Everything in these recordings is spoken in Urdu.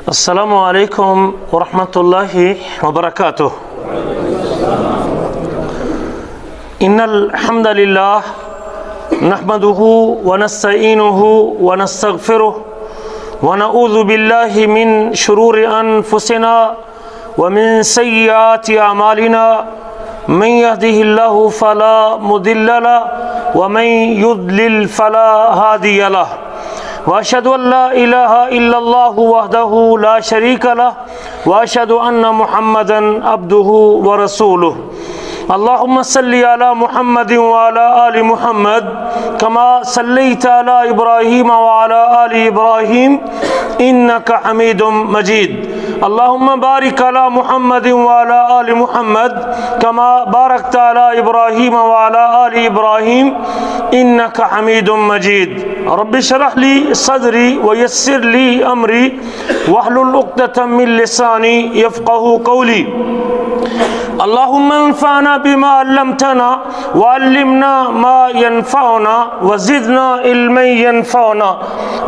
السلام علیکم ورحمۃ اللہ وبرکاتہ۔ ان الحمد للہ نحمده ونستعینه ونستغفره ونعوذ باللہ من شرور انفسنا ومن سیئات اعمالنا من يهده الله فلا مضل له ومن يضلل فلا هادي له واشهد ان لا اله الا الله وحده لا شريك له واشهد ان محمدا عبده ورسوله۔ اللهم صل على محمد وعلى آل محمد كما صليت على إبراهيم وعلى آل إبراهيم إنك حميد مجيد۔ اللهم بارك على محمد وعلى آل محمد كما باركت على إبراهيم وعلى آل إبراهيم إنك حميد مجيد۔ رب اشرح لي صدري ويسر لي أمري واحلل عقدة من لساني يفقهوا قولي۔ اللهم انفعنا بما علمتنا وعلمنا ما ينفعنا وزدنا علما ينفعنا۔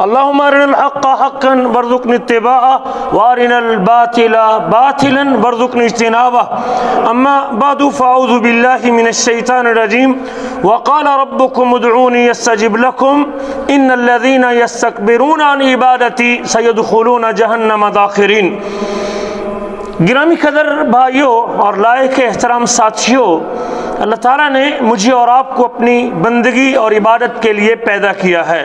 اللهم ارنا الحق حقا وارزقنا اتباعه وارنا الباطل باطلا وارزقنا اجتنابه۔ اما بعد فاعوذ بالله من الشيطان الرجيم۔ وقال ربكم ادعوني استجب لكم ان الذين يستكبرون عن عبادتي سيدخلون جهنم داخرين۔ گرامی قدر بھائیوں اور لائق احترام ساتھیوں، اللہ تعالیٰ نے مجھے اور آپ کو اپنی بندگی اور عبادت کے لیے پیدا کیا ہے۔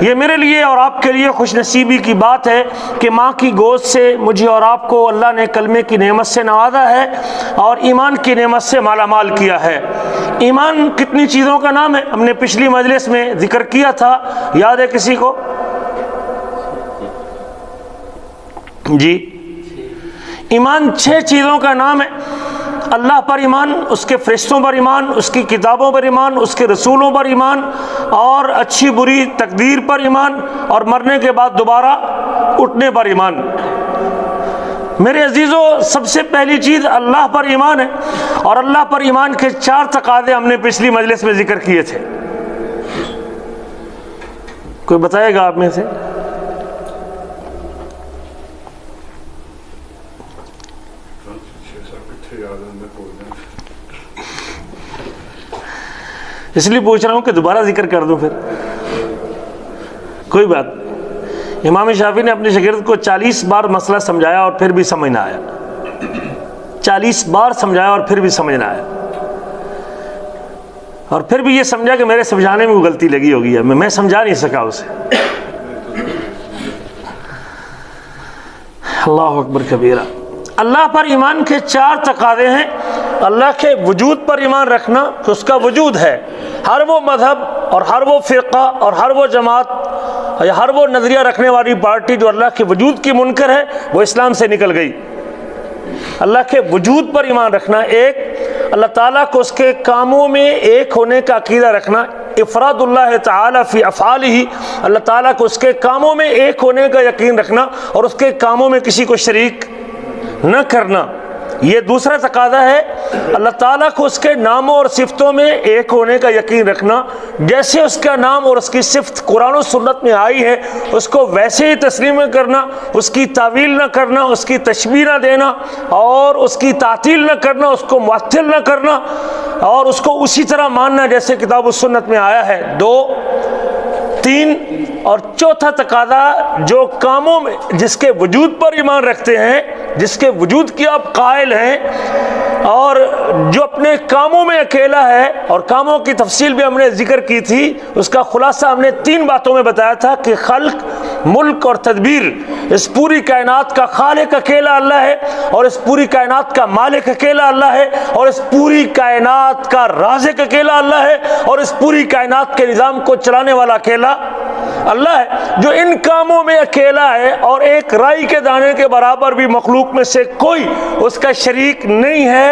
یہ میرے لیے اور آپ کے لیے خوش نصیبی کی بات ہے کہ ماں کی گود سے مجھے اور آپ کو اللہ نے کلمے کی نعمت سے نوازا ہے اور ایمان کی نعمت سے مالا مال کیا ہے۔ ایمان کتنی چیزوں کا نام ہے؟ ہم نے پچھلی مجلس میں ذکر کیا تھا، یاد ہے کسی کو؟ جی، ایمان 6 چیزوں کا نام ہے۔ اللہ پر ایمان، اس کے فرشتوں پر ایمان، اس کی کتابوں پر ایمان، اس کے رسولوں پر ایمان، اور اچھی بری تقدیر پر ایمان، اور مرنے کے بعد دوبارہ اٹھنے پر ایمان۔ میرے عزیزوں، سب سے پہلی چیز اللہ پر ایمان ہے، اور اللہ پر ایمان کے 4 تقاضے ہم نے پچھلی مجلس میں ذکر کیے تھے۔ کوئی بتائے گا آپ میں سے؟ اس لیے پوچھ رہا ہوں کہ دوبارہ ذکر کر دوں پھر؟ کوئی بات۔ امام شافعی نے اپنے شاگرد کو 40 بار مسئلہ سمجھایا اور پھر بھی سمجھ نہ آیا۔ 40 بار سمجھایا اور پھر بھی سمجھ نہ آیا، اور پھر بھی یہ سمجھا کہ میرے سمجھانے میں وہ غلطی لگی ہوگی ہے، میں سمجھا نہیں سکا اسے۔ اللہ اکبر کبیرہ۔ اللہ پر ایمان کے 4 تقاضے ہیں۔ اللہ کے وجود پر ایمان رکھنا کہ اس کا وجود ہے۔ ہر وہ مذہب اور ہر وہ فرقہ اور ہر وہ جماعت یا ہر وہ نظریہ رکھنے والی پارٹی جو اللہ کے وجود کی منکر ہے، وہ اسلام سے نکل گئی۔ اللہ کے وجود پر ایمان رکھنا، ایک اللہ تعالیٰ کو اس کے کاموں میں ایک ہونے کا عقیدہ رکھنا، افراد اللہ تعالیٰ فی افعالہ، اللہ تعالیٰ کو اس کے کاموں میں ایک ہونے کا یقین رکھنا اور اس کے کاموں میں کسی کو شریک نہ کرنا۔ یہ دوسرا تقاضا ہے اللہ تعالیٰ کو اس کے ناموں اور صفتوں میں ایک ہونے کا یقین رکھنا، جیسے اس کا نام اور اس کی صفت قرآن و سنت میں آئی ہے اس کو ویسے ہی تسلیم کرنا، اس کی تعویل نہ کرنا، اس کی تشبیہ نہ دینا اور اس کی تعطیل نہ کرنا، اس کو معطل نہ کرنا اور اس کو اسی طرح ماننا جیسے کتاب و سنت میں آیا ہے۔ 2، 3 اور چوتھا تقاضا جو کاموں میں جس کے وجود پر ایمان رکھتے ہیں، جس کے وجود کی آپ قائل ہیں اور جو اپنے کاموں میں اکیلا ہے، اور کاموں کی تفصیل بھی ہم نے ذکر کی تھی، اس کا خلاصہ ہم نے 3 باتوں میں بتایا تھا کہ خلق، ملک اور تدبیر، اس پوری کائنات کا خالق اکیلا اللہ ہے، اور اس پوری کائنات کا مالک اکیلا اللہ ہے، اور اس پوری کائنات کا رازق اکیلا اللہ ہے، اور اس پوری کائنات کے نظام کو چلانے والا اکیلا اللہ ہے۔ جو ان کاموں میں اکیلا ہے اور ایک رائی کے دانے کے برابر بھی مخلوق میں سے کوئی اس کا شریک نہیں ہے،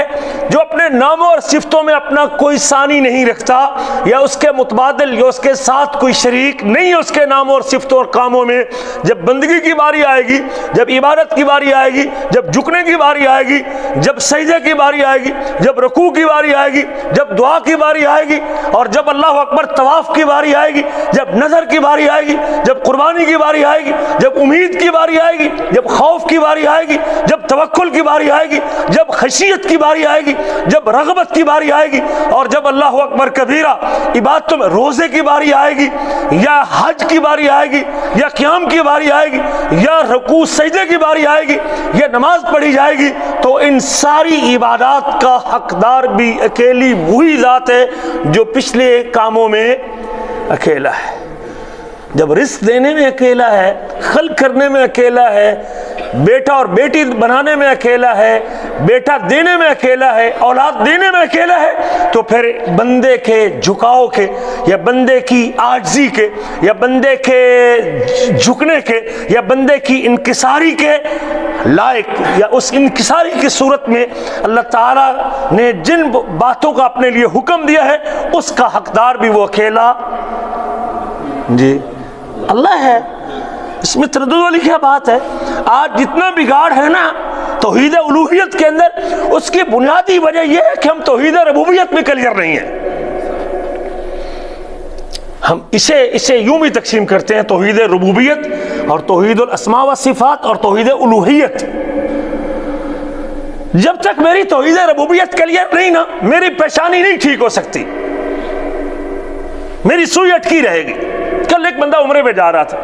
جو اپنے ناموں اور صفتوں میں اپنا کوئی ثانی نہیں رکھتا یا اس کے متبادل یا اس کے ساتھ کوئی شریک نہیں ہے اس کے ناموں اور صفتوں اور کاموں میں، جب بندگی کی باری آئے گی، جب عبادت کی باری آئے گی، جب جھکنے کی باری آئے گی، جب سجدے کی باری آئے گی، جب رکوع کی باری آئے گی، جب دعا کی باری آئے گی، اور جب اللہ اکبر طواف کی باری آئے گی، جب نظر کی باری آئے آئے گی، جب قربانی کی باری آئے گی، جب امید کی باری آئے گی، جب خوف کی باری آئے گی، جب توکل کی باری آئے گی، جب خشیت کی باری آئے گی، جب رغبت کی باری آئے گی، اور جب اللہ اکبر کبیرہ عبادتوں میں روزے کی باری آئے گی، یا حج کی باری آئے گی، یا قیام کی باری آئے گی، یا رکوع سجدے کی باری آئے گی، یا نماز پڑھی جائے گی، تو ان ساری عبادات کا حقدار بھی اکیلی وہی ذات ہے جو پچھلے کاموں میں اکیلا ہے۔ جب رزق دینے میں اکیلا ہے، خلق کرنے میں اکیلا ہے، بیٹا اور بیٹی بنانے میں اکیلا ہے، بیٹا دینے میں اکیلا ہے، اولاد دینے میں اکیلا ہے، تو پھر بندے کے جھکاؤ کے، یا بندے کی عاجزی کے، یا بندے کے جھکنے کے، یا بندے کی انکساری کے لائق، یا اس انکساری کی صورت میں اللہ تعالیٰ نے جن باتوں کا اپنے لیے حکم دیا ہے اس کا حقدار بھی وہ اکیلا جی اللہ ہے۔ اس میں تردد والی کیا بات ہے؟ آج جتنا بگاڑ ہے نا توحید الوہیت کے اندر، اس کی بنیادی وجہ یہ ہے کہ ہم توحید ربوبیت میں کلیئر نہیں ہیں۔ ہم اسے یوں بھی تقسیم کرتے ہیں، توحید ربوبیت اور توحید الاسماء والصفات اور توحید الوہیت۔ جب تک میری توحید ربوبیت کلیئر نہیں نا، میری پیشانی نہیں ٹھیک ہو سکتی، میری سوئی اٹکی رہے گی۔ کل ایک بندہ عمرے پہ جا رہا تھا،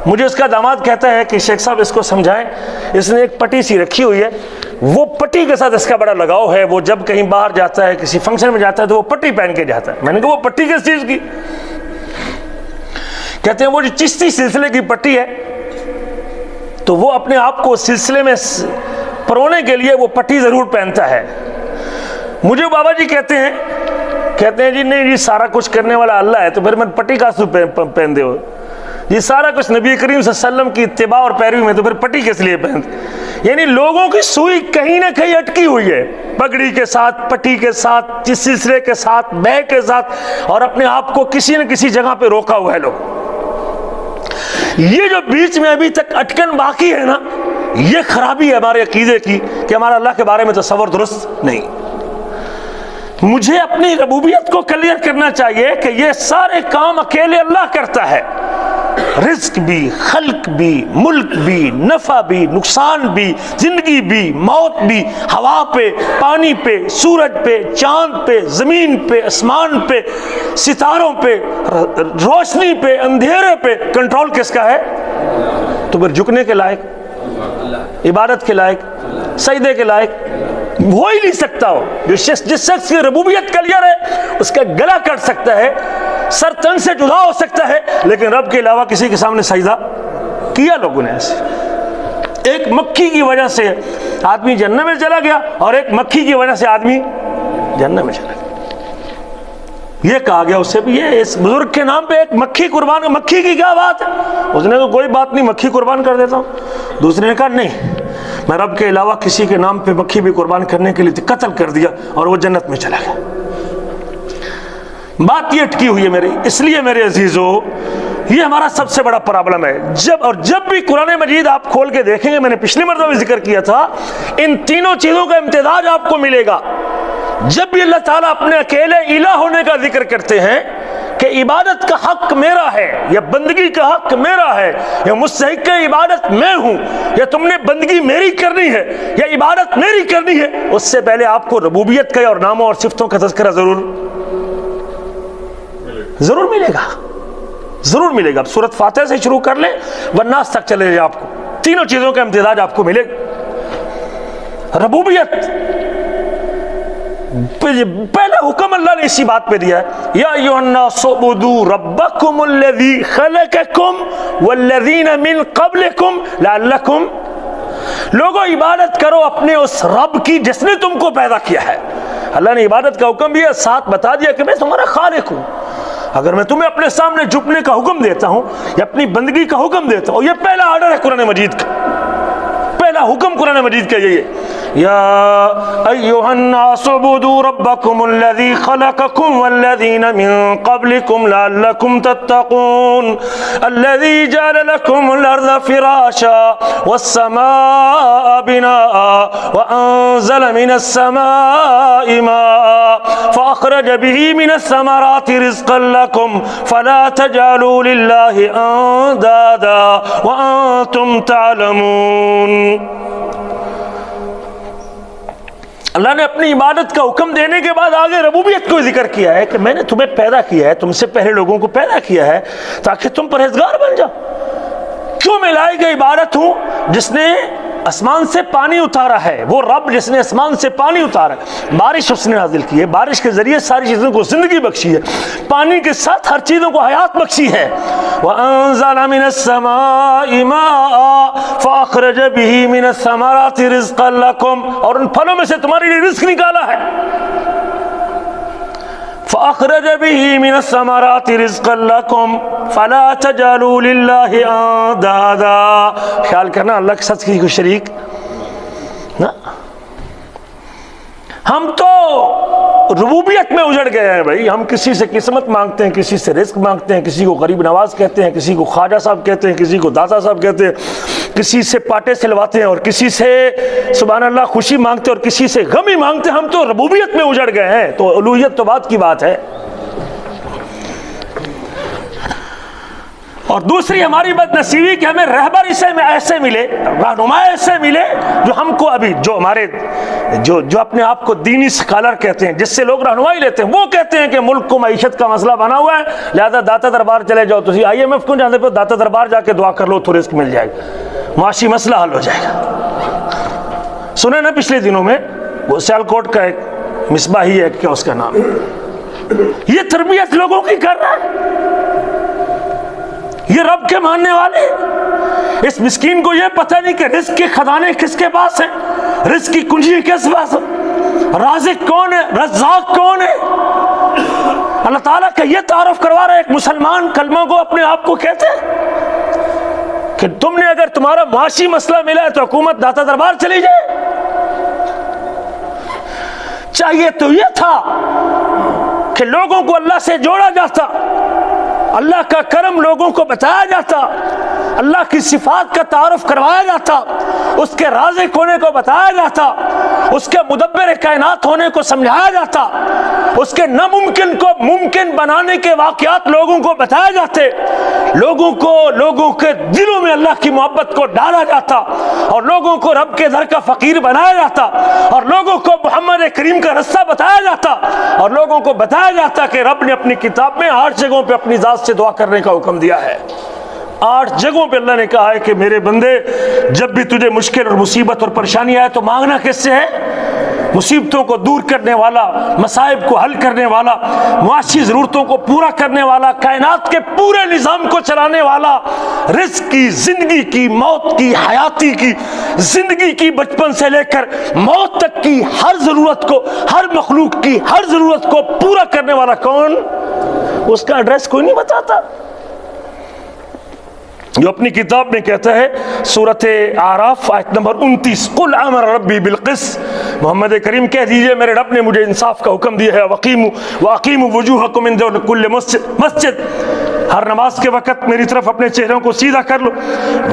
مجھے اس کا داماد کہتا ہے کہ شیخ صاحب اس کو سمجھائیں، اس نے ایک پٹی سی رکھی ہوئی ہے، وہ پٹی کے ساتھ اس کا بڑا لگاؤ ہے، وہ جب کہیں باہر جاتا ہے کسی فنکشن میں جاتا ہے تو وہ پٹی پہن کے جاتا ہے۔ میں نے کہا وہ پٹی کس چیز کی؟ کہتے ہیں وہ جو چشتی سلسلے کی پٹی ہے تو وہ اپنے آپ کو سلسلے میں پرونے کے لیے وہ پٹی ضرور پہنتا ہے۔ مجھے بابا جی کہتے ہیں جی نہیں جی سارا کچھ کرنے والا اللہ ہے، تو پھر میں پٹی کا سو پہن دے ہو جی، سارا کچھ نبی کریم صلی اللہ علیہ وسلم کی اتباع اور پیروی میں، تو پھر پٹی کس لیے پہنتے؟ یعنی لوگوں کی سوئی کہیں نہ کہیں اٹکی ہوئی ہے، پگڑی کے ساتھ، پٹی کے ساتھ، جس سلسلے کے ساتھ، بیگ کے ساتھ، اور اپنے آپ کو کسی نہ کسی جگہ پہ روکا ہوا ہے لوگ۔ یہ جو بیچ میں ابھی تک اٹکن باقی ہے نا، یہ خرابی ہے ہمارے عقیدے کی کہ ہمارا اللہ کے بارے میں تصور درست نہیں۔ مجھے اپنی ربوبیت کو کلیئر کرنا چاہیے کہ یہ سارے کام اکیلے اللہ کرتا ہے، رزق بھی، خلق بھی، ملک بھی، نفع بھی، نقصان بھی، زندگی بھی، موت بھی، ہوا پہ، پانی پہ، سورج پہ، چاند پہ، زمین پہ، آسمان پہ، ستاروں پہ، روشنی پہ، اندھیرے پہ کنٹرول کس کا ہے؟ تو پھر جھکنے کے لائق، عبادت کے لائق، سجدے کے لائق ہو ہی نہیں سکتا ہو۔ جس شخص کی ربوبیت کلیئر ہے اس کا گلا کٹ سکتا ہے، سر تن سے جدا ہو سکتا ہے، لیکن رب کے علاوہ کسی کے سامنے سجدہ کیا لوگوں نے ایسے؟ ایک مکھی کی وجہ سے آدمی جہنم میں چلا گیا، اور ایک مکھی کی وجہ سے آدمی جہنم میں چلا گیا۔ یہ کہا گیا اس سے بھی، یہ اس بزرگ کے نام پہ ایک مکھی قربان، مکھی کی کیا بات ہے؟ اس نے کہا کوئی بات نہیں، مکھی قربان کر دیتا ہوں۔ دوسرے نے کہا نہیں، میں رب کے علاوہ کسی کے نام پہ مکھی بھی قربان کرنے کے لیے قتل کر دیا، اور وہ جنت میں چلا گیا۔ بات یہ اٹکی ہوئی ہے میری، اس لیے میرے عزیزو یہ ہمارا سب سے بڑا پرابلم ہے۔ جب بھی قرآن مجید آپ کھول کے دیکھیں گے، میں نے پچھلی مرتبہ بھی ذکر کیا تھا، ان تینوں چیزوں کا امتزاج آپ کو ملے گا۔ جب بھی اللہ تعالیٰ اپنے اکیلے الہ ہونے کا ذکر کرتے ہیں کہ عبادت کا حق میرا ہے، یا بندگی کا حق میرا ہے، یا مستحق عبادت میں ہوں، یا تم نے بندگی میری کرنی ہے، یا عبادت میری کرنی ہے، اس سے پہلے آپ کو ربوبیت کا اور ناموں اور صفتوں کا تذکرہ ضرور ملے گا، ضرور ملے گا۔ سورۃ فاتحہ سے شروع کر لیں والناس تک چلے جائیں، آپ کو تینوں چیزوں کا امتزاج آپ کو ملے گا۔ ربوبیت پہلا حکم اللہ نے اسی بات پہ دیا ہے، یا ایھا الناس اعبدوا ربکم الذی خلقکم والذین من قبلکم لعلکم، لوگوں عبادت کرو اپنے اس رب کی جس نے تم کو پیدا کیا ہے۔ اللہ نے عبادت کا حکم دیا، ساتھ بتا دیا کہ میں تمہارا خالق ہوں۔ اگر میں تمہیں اپنے سامنے جھکنے کا حکم دیتا ہوں یا اپنی بندگی کا حکم دیتا ہوں، یہ پہلا آرڈر ہے قرآن مجید کا، پہلا حکم قرآن مجید کا یہی ہے یا ایھا الناس اعبدوا ربکم الذی خلقکم والذین من قبلکم لعلکم تتقون الذی جعل لکم الارض فراشا والسماء بناء وانزل من السماء ماء فاخرج به من الثمرات رزقا لکم فلا تجعلوا للہ اندادا وانتم تعلمون۔ اللہ نے اپنی عبادت کا حکم دینے کے بعد آگے ربوبیت کو ذکر کیا ہے کہ میں نے تمہیں پیدا کیا ہے، تم سے پہلے لوگوں کو پیدا کیا ہے تاکہ تم پرہیزگار بن جاؤ۔ کیوں میں لائق عبادت ہوں؟ جس نے آسمان سے پانی اتارا ہے، وہ رب جس نے آسمان سے پانی اتارا ہے، بارش اس نے نازل کی ہے، بارش کے ذریعے ساری چیزوں کو زندگی بخشی ہے، پانی کے ساتھ ہر چیزوں کو حیات بخشی ہے۔ وَأَنزَلَ مِنَ السَّمَاءِ مَاءً فَأَخْرَجَ بِهِ مِنَ الثَّمَرَاتِ رِزْقًا لَكُمْ، اور ان پھلوں میں سے تمہارے لیے رزق نکالا ہے۔ فَأَخْرَجَ بِهِ مِنَ الثَّمَرَاتِ رِزْقًا لَكُمْ فَلَا تَجْعَلُوا لِلَّهِ أَندَادًا، خیال کرنا اللہ کے ساتھ کسی کو شریک نہ۔ ہم تو ربوبیت میں اجڑ گئے ہیں بھائی، ہم کسی سے قسمت مانگتے ہیں، کسی سے رزق مانگتے ہیں، کسی کو غریب نواز کہتے ہیں، کسی کو خواجہ صاحب کہتے ہیں، کسی کو داتا صاحب کہتے ہیں، کسی سے پاٹے سلواتے ہیں اور کسی سے سبحان اللہ خوشی مانگتے ہیں اور کسی سے غم ہی مانگتے ہیں۔ ہم تو ربوبیت میں اجڑ گئے ہیں، تو الوہیت تو بات کی بات ہے۔ اور دوسری ہماری بد نصیبی کہ ہمیں رہبر ایسے ملے، رہنما ایسے ملے جو ہم کو ابھی جو اپنے آپ کو دینی اسکالر کہتے ہیں، جس سے لوگ رہنمائی لیتے ہیں، وہ کہتے ہیں کہ ملک کو معیشت کا مسئلہ بنا ہوا ہے لہذا داتا دربار چلے جاؤ، تو IMF کو جانے پہ داتا دربار جا کے دعا کر لو تو رزق مل جائے گا، معاشی مسئلہ حل ہو جائے گا۔ سنے نا پچھلے دنوں میں وہ سیالکوٹ کا ایک مصباحی ہے، کیا اس کا نام ہے، یہ تربیت لوگوں کی کر رہا ہے، یہ رب کے ماننے والے، اس مسکین کو یہ پتہ نہیں کہ رزق کے خزانے کس کے پاس ہیں، رزق کی کنجی کس پاس ہے، رازق کون ہے، رزاق کون ہے۔ اللہ تعالیٰ کا یہ تعارف کروا رہا ہے۔ ایک مسلمان کلمہ کو اپنے آپ کو کہتے ہیں کہ تم نے اگر تمہارا معاشی مسئلہ ملا ہے تو حکومت داتا دربار چلی جائے۔ چاہیے تو یہ تھا کہ لوگوں کو اللہ سے جوڑا جاتا، اللہ کا کرم لوگوں کو بتایا جاتا، اللہ کی صفات کا تعارف کروایا جاتا، اس کے رازق ہونے کو بتایا جاتا، اس کے مدبر کائنات ہونے کو سمجھایا جاتا، اس کے ناممکن کو ممکن بنانے کے واقعات لوگوں کو بتائے جاتے، لوگوں کے دلوں میں اللہ کی محبت کو ڈالا جاتا، اور لوگوں کو رب کے در کا فقیر بنایا جاتا، اور لوگوں کو محمد کریم کا رستہ بتایا جاتا، اور لوگوں کو بتایا جاتا کہ رب نے اپنی کتاب میں 8 جگہوں پہ اپنی ذات سے دعا کرنے کا حکم دیا ہے۔ 8 جگہوں پہ اللہ نے کہا ہے کہ میرے بندے جب بھی تجھے مشکل اور مصیبت اور پریشانی آئے تو مانگنا کس سے ہے؟ مصیبتوں کو دور کرنے والا، مصائب کو حل کرنے والا، معاشی ضرورتوں کو پورا کرنے والا، کائنات کے پورے نظام کو چلانے والا، رزق کی، زندگی کی، موت کی، حیاتی کی، زندگی کی بچپن سے لے کر موت تک کی ہر ضرورت کو، ہر مخلوق کی ہر ضرورت کو پورا کرنے والا کون؟ اس کا ایڈریس کوئی نہیں بتاتا، جو اپنی کتاب میں کہتا ہے سورۃ اعراف آیت نمبر 29، قل امر ربی بالقسط، محمد کریم کہہ دیجئے میرے رب نے مجھے انصاف کا حکم دیا ہے، واقیموا وجوہکم عند کل مسجد، ہر نماز کے وقت میری طرف اپنے چہروں کو سیدھا کر لو،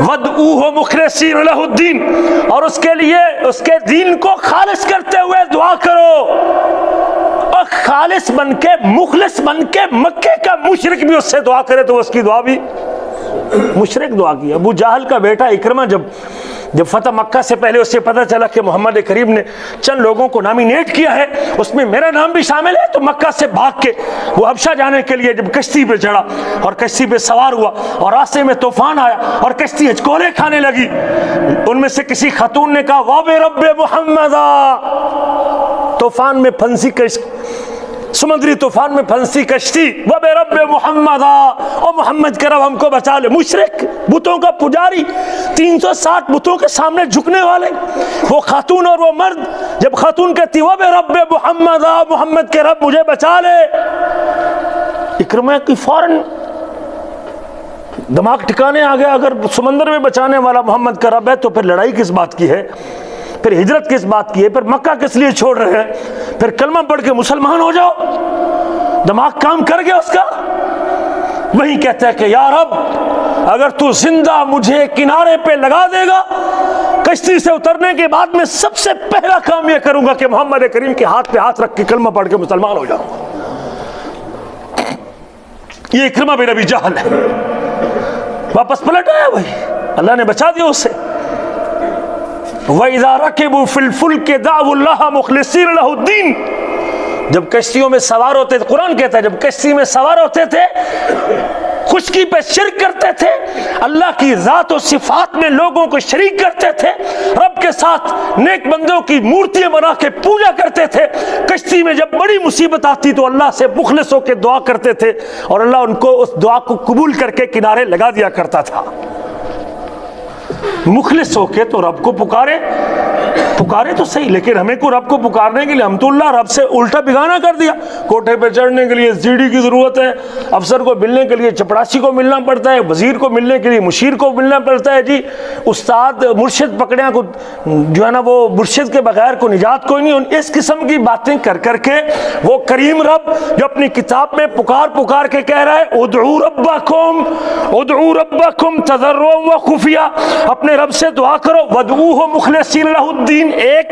وادعوہ مخلصین لہ الدین، اور اس کے لیے اس کے دین کو خالص کرتے ہوئے دعا کرو، اور خالص بن کے مخلص بن کے مکے کا مشرک بھی اس سے دعا کرے تو اس کی دعا بھی مشرک دعا کی۔ ابو جہل کا بیٹا اکرمہ جب فتح مکہ سے پہلے اسے پتہ چلا کہ محمد کریم نے چند لوگوں کو نامینیٹ کیا ہے، اس میں میرا نام بھی شامل ہے، تو مکہ سے بھاگ کے وہ حبشہ جانے کے لیے جب کشتی پہ چڑھا اور کشتی پہ سوار ہوا اور راستے میں طوفان آیا اور کشتی ہچکولے کھانے لگی، ان میں سے کسی خاتون نے کہا وَبِرَبِّ مُحَمَّدَ، طوفان میں پھنسی سمندری طوفان میں پھنسی کشتی، وَبِرَبِّ مُحَمَّدَ، اور محمد کے رب ہم کو بچا لے۔ مشرک، بتوں کا پجاری، 360 بتوں کے سامنے جھکنے والے، وہ خاتون اور وہ مرد، جب خاتون کہتی وَبِرَبِّ مُحَمَّدَ، محمد کے رب مجھے بچا لے، اکرمہ کی فوراً دماغ ٹھکانے آ گیا، اگر سمندر میں بچانے والا محمد کا رب ہے تو پھر لڑائی کس بات کی ہے؟ پھر ہجرت کس بات کی ہے، پھر مکہ کس لیے چھوڑ رہے ہیں، پھر کلمہ پڑھ کے مسلمان ہو جاؤ، دماغ کام کر گیا اس کا؟ وہی کہتا ہے کہ یا رب اگر تو زندہ مجھے کنارے پہ لگا دے گا، کشتی سے اترنے کے بعد میں سب سے پہلا کام یہ کروں گا کہ محمد کریم کے ہاتھ پہ ہاتھ رکھ کے کلمہ پڑھ کے مسلمان ہو جاؤں گا۔ یہ اکرمہ بن ابی جہل ہے، واپس پلٹ آیا وہی، اللہ نے بچا دیا اسے۔ وَإِذَا رَكِبُوا فِي الْفُلْكِ دَعْوُوا اللَّهَ مُخْلِصِينَ لَهُ الدِّينَ، جب کشتیوں میں سوار ہوتے تھے، قرآن کہتا ہے جب کشتی میں سوار ہوتے تھے خشکی پہ شرک کرتے تھے، اللہ کی ذات و صفات میں لوگوں کو شریک کرتے تھے، رب کے ساتھ نیک بندوں کی مورتیاں بنا کے پوجا کرتے تھے، کشتی میں جب بڑی مصیبت آتی تو اللہ سے مخلص ہو کے دعا کرتے تھے اور اللہ ان کو اس دعا کو قبول کر کے کنارے لگا دیا کرتا تھا۔ مخلص ہو کے تو رب کو پکارے تو صحیح، لیکن ہمیں کو رب کو پکارنے کے لیے ہم تو اللہ رب سے الٹا بگانا کر دیا۔ کوٹھے پہ چڑھنے کے لیے سیڑھی کی ضرورت ہے، افسر کو ملنے کے لیے چپڑاسی کو ملنا پڑتا ہے، وزیر کو ملنے کے لیے مشیر کو ملنا پڑتا ہے، جی استاد مرشد پکڑیاں کو جو ہے نا وہ مرشد کے بغیر کو نجات کوئی نہیں۔ اس قسم کی باتیں کر کر کے وہ کریم رب جو اپنی کتاب میں پکار کے کہہ رہا ہے ادعوا ربکم تضرعا وخفیا، اپنے رب سے دعا کرو، ودعوہ مخلصین لہ الدین۔ ایک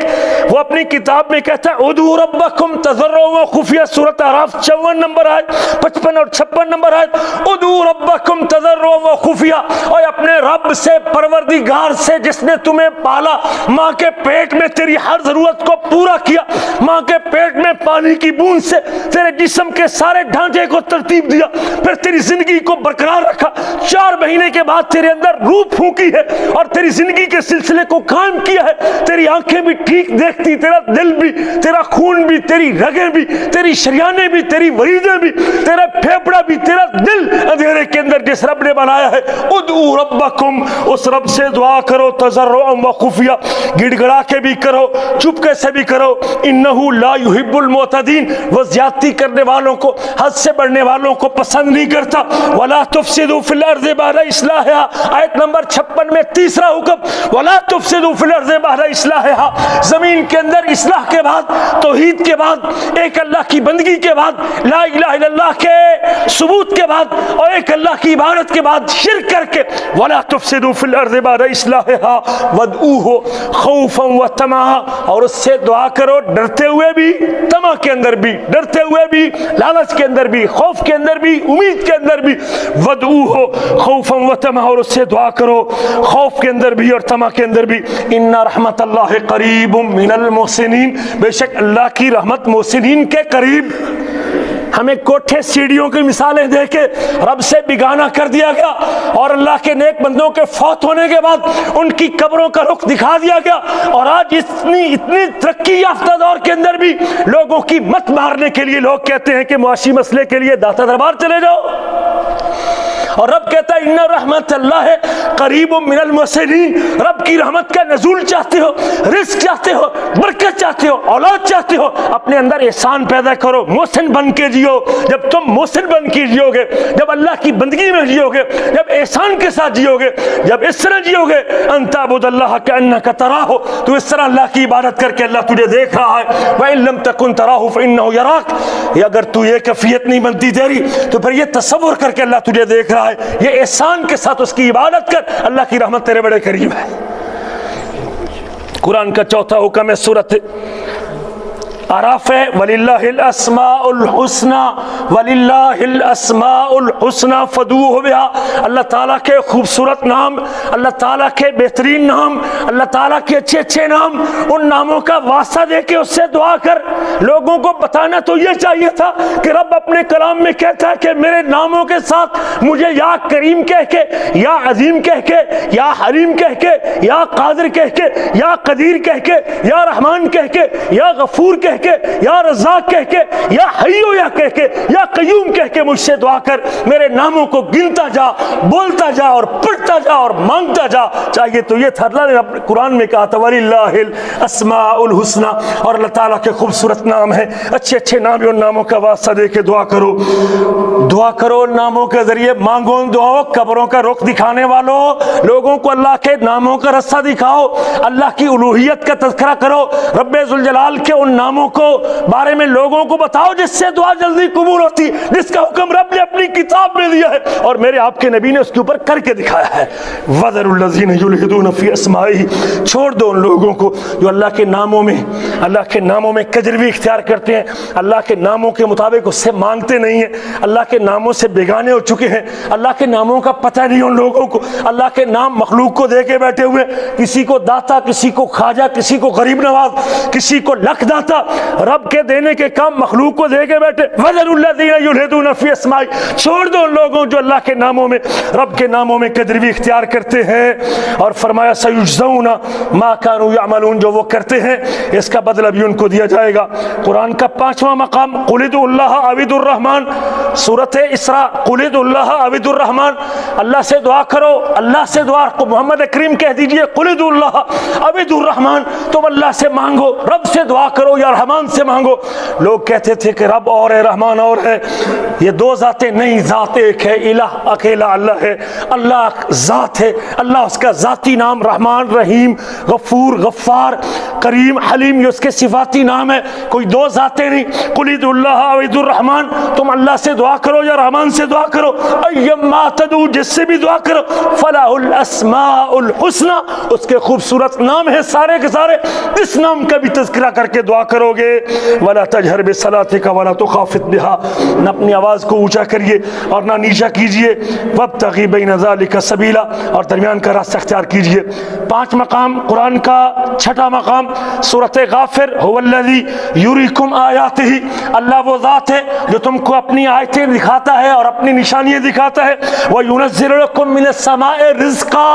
وہ اپنی کتاب میں کہتا ہے ادعوا ربکم تضرعا وخفیا، سورۃ اعراف 54 نمبر آیت، 55 اور 56 نمبر آیت، ادعوا ربکم تضرعا وخفیا، اور اپنے رب سے پروردگار سے جس نے تمہیں پالا، ماں کے پیٹ میں تیری ہر ضرورت کو پورا کیا، ماں کے پیٹ میں پانی کی بوند سے تیرے جسم کے سارے ڈھانچے کو ترتیب دیا، پھر تیری زندگی کو برقرار رکھا، 4 مہینے کے بعد تیرے اندر روح پھونکی ہے اور تیری زندگی کے سلسلے کو قائم کیا ہے، تیری آنکھیں بھی ٹھیک دیکھتی، تیرا دل بھی، تیرا خون بھی، تیری رگیں بھی، تیری شریانیں بھی، تیری وریدیں بھی، تیرا پھیپڑا بھی، تیرا دل اندھیرے کے اندر جس رب نے بنایا ہے، ادعوا ربکم، اس رب سے دعا کرو تضرعا وخفیا، گڑ گڑا کے بھی کرو، چپکے سے بھی کرو، انہ لا یحب المعتدین، وہ زیادتی کرنے والوں کو، حد سے بڑھنے والوں کو پسند نہیں کرتا۔ ولا تفسدوا فی الارض بعد اصلاحها، آیت نمبر 56 میں تیسرا حکم، ولا تفسدوا فی الارض بعد اصلاحها، زمین کے اندر اصلاح کے بعد، توحید کے بعد، ایک اللہ کی بندگی کے بعد، لا الہ الا اللہ کے ثبوت کے بعد اور ایک اللہ کی عبادت کے بعد شرک کر کے، ولا تفسدوا فی الارض بعد اصلاحها وادعوه خوفا وطمعا، اور اس سے دعا کرو ڈرتے ہوئے بھی، طمع کے اندر بھی، ڈرتے ہوئے بھی، لالچ کے اندر بھی، خوف کے اندر بھی، امید کے اندر بھی، وادعوه خوفا وطمعا، اور اس سے دعا کرو خوف کے اندر بھی اور طمع کے اندر بھی۔ ان رحمت اللہ قریب من المحسنین، بے شک اللہ کی رحمت محسنین کے قریب۔ ہمیں کوٹھے سیڑھیوں کی مثالیں دے کے رب سے بگانا کر دیا گیا، اور اللہ کے نیک بندوں کے فوت ہونے کے بعد ان کی قبروں کا رخ دکھا دیا گیا، اور آج اتنی ترقی یافتہ دور کے اندر بھی لوگوں کی مت مارنے کے لیے لوگ کہتے ہیں کہ معاشی مسئلے کے لیے داتا دربار چلے جاؤ، اور رب کہتا ہے ان رحمت اللہ قریب من المحسنین، رب کی رحمت کا نزول چاہتے ہو، رزق چاہتے ہو، برکت چاہتے ہو، اولاد چاہتے ہو، اپنے اندر احسان پیدا کرو، محسن بن کے جیو۔ جب تم محسن بن کے جیو گے، جب اللہ کی بندگی میں جیو گے، جب احسان کے ساتھ جیو گے، جب اس طرح جیو گے، ان تعبد اللہ کانک تراہ، تو اس طرح اللہ کی عبادت کر کے اللہ تجھے دیکھ رہا ہے، وان لم تکن تراہ فانہ یراک، اگر تو یہ کیفیت نہیں بنتی تیری تو پھر یہ تصور کر کے اللہ تجھے دیکھ رہا ہے، یہ احسان کے ساتھ اس کی عبادت کر، اللہ کی رحمت تیرے بڑے قریب ہے۔ قرآن کا چوتھا حکم ہے سورۃ اعراف ہے، وَلِلَّهِ الْأَسْمَاءُ الْحُسْنَى وَلِلَّهِ الْأَسْمَاءُ الْحُسْنَى فَادْعُوهُ بِهَا، اللہ تعالیٰ کے خوبصورت نام، اللہ تعالیٰ کے بہترین نام، اللہ تعالیٰ کے اچھے نام، ان ناموں کا واسطہ دے کے اس سے دعا کر۔ لوگوں کو بتانا تو یہ چاہیے تھا کہ رب اپنے کلام میں کہتا ہے کہ میرے ناموں کے ساتھ مجھے یا کریم کہہ کے، یا عظیم کہہ کے، یا حلیم کہہ کے، یا قادر کہہ کے، یا قدیر کہہ کے، یا رحمان کہہ کے، یا غفور کہہ کے، یا رزاق کہہ کے، یا حیو یا کہہ کے، یا قیوم کہہ کے مجھ سے دعا کر، میرے ناموں کو گنتا جا، بولتا جا اور پڑھتا جا اور مانگتا جا۔ چاہیے تو یہ تھا، اللہ نے اپنے قرآن میں کہا تھا وَلِلَّهِ الْأَسْمَاءُ الْحُسْنَى، اور اللہ تعالیٰ کے خوبصورت نام ہیں، اچھے اچھے نام، ان ناموں کا واسطہ دے کے دعا کرو، دعا کرو ناموں کے ذریعے، مانگو دعاؤ، قبروں کا رخ دکھانے والوں، لوگوں کو اللہ کے ناموں کا رستہ دکھاؤ، اللہ کی الوہیت کا تذکرہ کرو، رب ذوالجلال کے ان ناموں کو بارے میں لوگوں کو بتاؤ جس سے دعا جلدی قبول ہوتی، جس کا حکم رب نے اپنی کتاب میں دیا ہے اور میرے آپ کے نبی نے اس کے اوپر کر کے دکھایا ہے۔ وَذَرُوا الَّذِينَ يُلْحِدُونَ فِي أَسْمَائِهِ، چھوڑ دو ان لوگوں کو جو اللہ کے ناموں میں کجروی اختیار کرتے ہیں، اللہ کے ناموں کے مطابق اس سے مانگتے نہیں ہیں، اللہ کے ناموں سے بیگانے ہو چکے ہیں، اللہ کے ناموں کا پتہ نہیں ان لوگوں کو، اللہ کے نام مخلوق کو دے کے بیٹھے ہوئے، کسی کو داتا، کسی کو خواجہ، کسی کو غریب نواز، کسی کو لکھ داتا، رب کے دینے کے کام مخلوق کو دے کے بیٹھے۔ وَذَرُوا الَّذِينَ يُلْحِدُونَ فِي أَسْمَائِهِ، چھوڑ دو ان لوگوں جو اللہ کے ناموں میں، رب کے ناموں میں کجروی اختیار کرتے ہیں، اور فرمایا سَيُجْزَوْنَ مَا كَانُوا يَعْمَلُونَ، جو وہ کرتے ہیں اس کا بدلہ بھی ان کو دیا جائے گا۔ قرآن کا 5واں مقام قُلِ ادْعُوا اللَّهَ أَوِ ادْعُوا الرَّحْمَنَ، سورۃ اسراء، قُلِ ادْعُوا اللَّهَ أَوِ ادْعُوا الرَّحْمَنَ، اللہ سے دعا کرو، اللہ سے دعا، محمد کریم کہہ دیجئے قُلِ ادْعُوا اللَّهَ أَوِ ادْعُوا الرَّحْمَنَ، تم اللہ سے مانگو، رب سے دعا کرو یا رحمان سے مانگو۔ لوگ کہتے تھے کہ رب اور ہے، رحمان اور ہے، یہ دو ذاتیں نہیں، ذات ایک ہے، الہ اکیلا اللہ ہے، اللہ ذات ہے، اللہ اس کا ذاتی نام رحمان، رحیم، غفور، غفار، کریم، حلیم، یہ اس کے صفاتی نام ہے، کوئی دو ذاتیں نہیں۔ قُلِ ادْعُوا اللَّهَ أَوِ ادْعُوا الرَّحْمَنَ، تم اللہ سے دعا کرو یا رحمان سے دعا کرو، ایما تدعو، جس سے بھی دعا کرو، فَلَهُ الْأَسْمَاءُ الْحُسْنَى، اس کے خوبصورت نام ہیں سارے کے سارے، اس نام کا بھی تذکرہ کر کے دعا کرو گے۔ وَلَا تَجْهَرْ بِصَلَاتِكَ وَلَا تُخَافِتْ بِهَا، نہ اپنی آواز کو اونچا کریے اور نہ نیچا کیجئے، وَابْتَغِ بَيْنَ ذَلِكَ سَبِيلًا، اور درمیان کا راستہ اختیار کیجئے۔ 5 مقام قرآن کا 6واں مقام سورۃ غافر، هُوَ الَّذِي يُرِيكُمْ آيَاتِهِ، اللہ وہ ذات ہے جو تم کو اپنی آیتیں دکھاتا ہے اور اپنی نشانیاں دکھاتا ہے، وَيُنَزِّلُ لَكُم مِّنَ السَّمَاءِ رِزْقًا،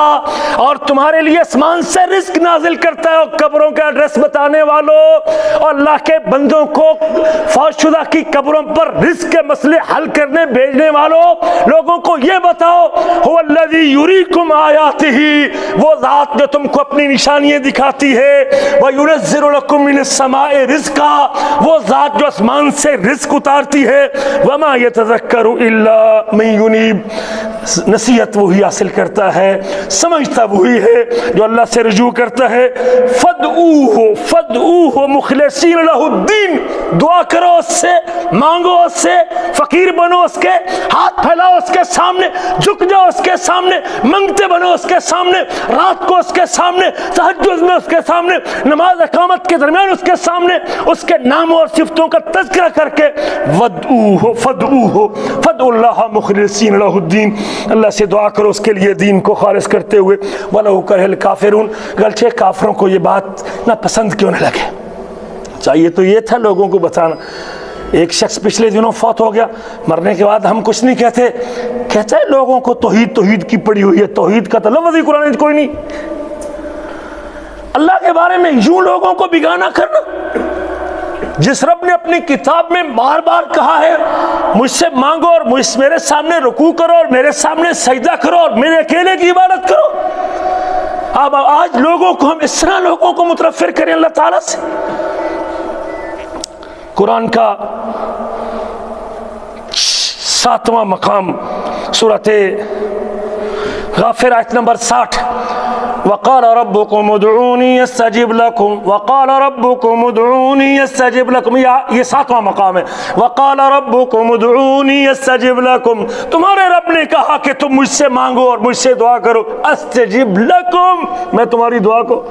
اور تمہارے لیے آسمان سے رزق نازل کرتا ہے، اور قبروں کا ایڈریس بتانے والوں اور اللہ کے بندوں کو فوت شدہ کی قبروں پر رزق کے مسئلے حل کرنے بھیجنے والوں، لوگوں کو یہ بتاؤ، هُوَ الَّذِي يُرِيكُمْ آيَاتِهِ، وہ ذات جو تم کو اپنی نشانیاں دکھاتی ہے، وَيُنَزِّلُ لَكُم مِّنَ السَّمَاءِ رِزْقًا، وہ ذات جو آسمان سے رزق اتارتی ہے، وَمَا يَتَذَكَّرُ إِلَّا مَن يُنِيبُ، نصیحت وہی حاصل کرتا ہے، سمجھتا وہی ہے جو اللہ سے رجوع کرتا ہے۔ فَادْعُوهُ مُخْلِصِينَ لَهُ الدِّينَ، دعا کرو اس سے، مانگو اس سے، فقیر بنو اس کے، ہاتھ پھیلاؤ اس کے سامنے، جھک جاؤ اس کے سامنے، منگتے بنو اس کے سامنے، رات کو اس کے سامنے، تہجد میں اس کے سامنے، نماز اقامت کے درمیان اس کے سامنے، اس کے ناموں اور صفتوں کا تذکرہ کر کے فَادْعُوهُ اللَّهَ مُخْلِصِينَ لَهُ الدِّينَ، اللہ سے دعا کرو اس کے لیے دین کو خالص کرتے ہوئے، وَلَوْ كَرِهَ الْكَافِرُونَ، گرچہ کافروں کو یہ بات نہ پسند کیوں نہ لگے۔ چاہیے تو یہ تھا لوگوں کو بتانا۔ ایک شخص پچھلے دنوں فوت ہو گیا، مرنے کے بعد ہم کچھ نہیں کہتے، کہتا ہے لوگوں کو توحید کی پڑی ہوئی ہے، توحید کا تو لفظ ہی قرآن میں کوئی نہیں۔ اللہ کے بارے میں یوں لوگوں کو بگانا کرنا، جس رب نے اپنی کتاب میں بار بار کہا ہے مجھ سے مانگو اور میرے سامنے رکوع کرو اور میرے سامنے سجدہ کرو اور میرے اکیلے کی عبادت کرو۔ اب آج لوگوں کو ہم اس طرح لوگوں کو متنفر کریں اللہ تعالیٰ سے۔ قرآن کا 7واں مقام سورۃ غافر آیت نمبر 60، وقال ربكم ادعوني استجب لكم، وقال ربكم ادعوني استجب لكم، یہ 7واں مقام ہے۔ وقال ربكم ادعوني استجب لكم، تمہارے رب نے کہا کہ تم مجھ سے مانگو اور مجھ سے دعا کرو، استجب لكم، میں تمہاری دعا کو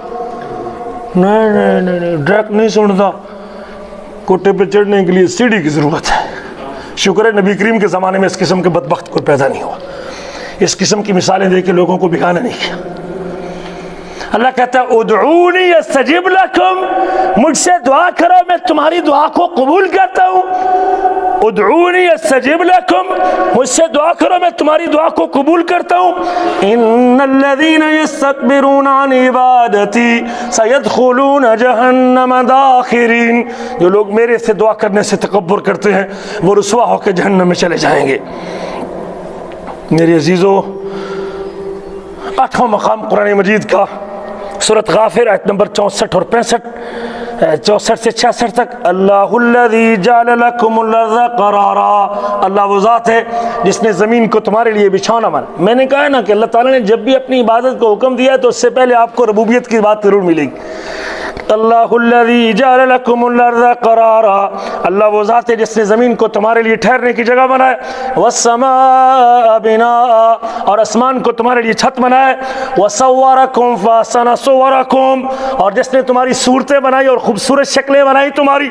نہیں ڈائریکٹ نہیں سنتا، کوٹے پہ چڑھنے کے لیے سیڑھی کی ضرورت ہے۔ شکر ہے نبی کریم کے زمانے میں اس قسم کے بدبخت کوئی پیدا نہیں ہوا، اس قسم کی مثالیں دے کے لوگوں کو بگانا نہیں کیا۔ اللہ کہتا ہے ادعونی استجب لکم، مجھ سے دعا کرو میں تمہاری دعا کو قبول کرتا ہوں۔ ادعونی استجب لکم، مجھ سے دعا کرو میں تمہاری دعا کو قبول کرتا ہوں. ان الذین یستکبرون عن عبادتی سیدخلون جہنم داخرین، جو لوگ میرے سے دعا کرنے سے تکبر کرتے ہیں وہ رسوا ہو کے جہنم میں چلے جائیں گے. میرے عزیزو، 8واں مقام قرآن مجید کا سورۃ غافر آیت نمبر 64 اور 65، 64 سے 66 تک. اللہ الذی جعل لکم الارض قرارا، اللہ وہ ذات ہے جس نے زمین کو تمہارے لیے بچھانا بنا. میں نے کہا ہے نا کہ اللہ تعالیٰ نے جب بھی اپنی عبادت کو حکم دیا تو اس سے پہلے آپ کو ربوبیت کی بات ضرور ملے گی. اللہ الذی جعل لکم الارض قرارا، اللہ وہ ذات ہے جس نے زمین کو تمہارے لیے ٹھہرنے کی جگہ بنایا. والسماء بناء، اور آسمان کو تمہارے لیے چھت بنایا. وصورکم فاحسن صورکم، اور جس نے تمہاری صورتیں بنائی اور خوبصورت شکلیں بنائی تمہاری.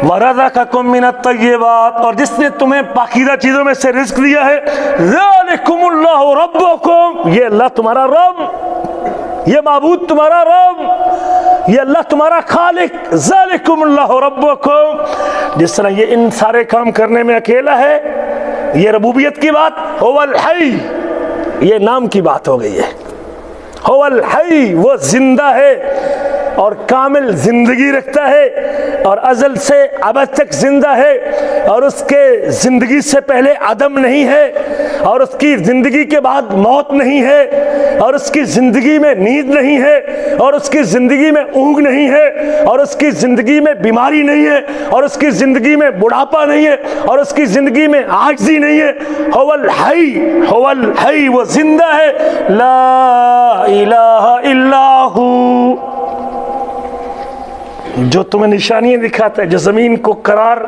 ورزقکم من الطیبات، اور جس نے تمہیں پاکیزہ چیزوں میں سے رزق دیا ہے. ذالکم اللہ ربکم، یہ اللہ تمہارا رب، یہ معبود تمہارا رب، یہ اللہ تمہارا خالق. ذالکم اللہ ربکم، جس طرح یہ ان سارے کام کرنے میں اکیلا ہے، یہ ربوبیت کی بات. هو الحی، یہ نام کی بات ہو گئی ہے. هو الحی، وہ زندہ ہے اور کامل زندگی رکھتا ہے اور ازل سے ابد تک زندہ ہے، اور اس کے زندگی سے پہلے عدم نہیں ہے، اور اس کی زندگی کے بعد موت نہیں ہے، اور اس کی زندگی میں نیند نہیں ہے، اور اس کی زندگی میں اونگ نہیں ہے، اور اس کی زندگی میں بیماری نہیں ہے، اور اس کی زندگی میں بڑھاپا نہیں ہے، اور اس کی زندگی میں عاجزی نہیں ہے. هو الحی، هو الحی، وہ زندہ ہے. لا الہ الا ہو، جو تمہیں نشانیاں دکھاتا ہے، جو زمین کو قرار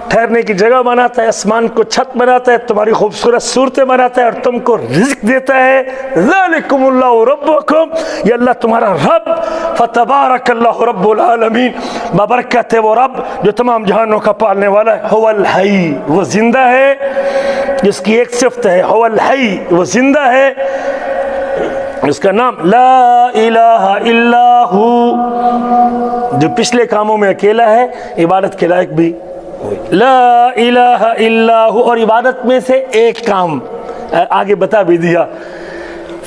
ٹھہرنے کی جگہ بناتا ہے، آسمان کو چھت بناتا ہے، تمہاری خوبصورت صورتیں بناتا ہے اور تم کو رزق دیتا ہے. ذالکم اللہ ربکم، یہ اللہ تمہارا رب. فتبارک اللہ رب العالمین، بابرکت ہے وہ رب جو تمام جہانوں کا پالنے والا ہے. هو الحی، وہ زندہ ہے، جس کی ایک صفت ہے هو الحی، وہ زندہ ہے، اس کا نام لا الہ الا ہو، جو پچھلے کاموں میں اکیلا ہے، عبادت کے لائق بھی. لا الہ الا ہو، اور عبادت میں سے ایک کام آگے بتا بھی دیا.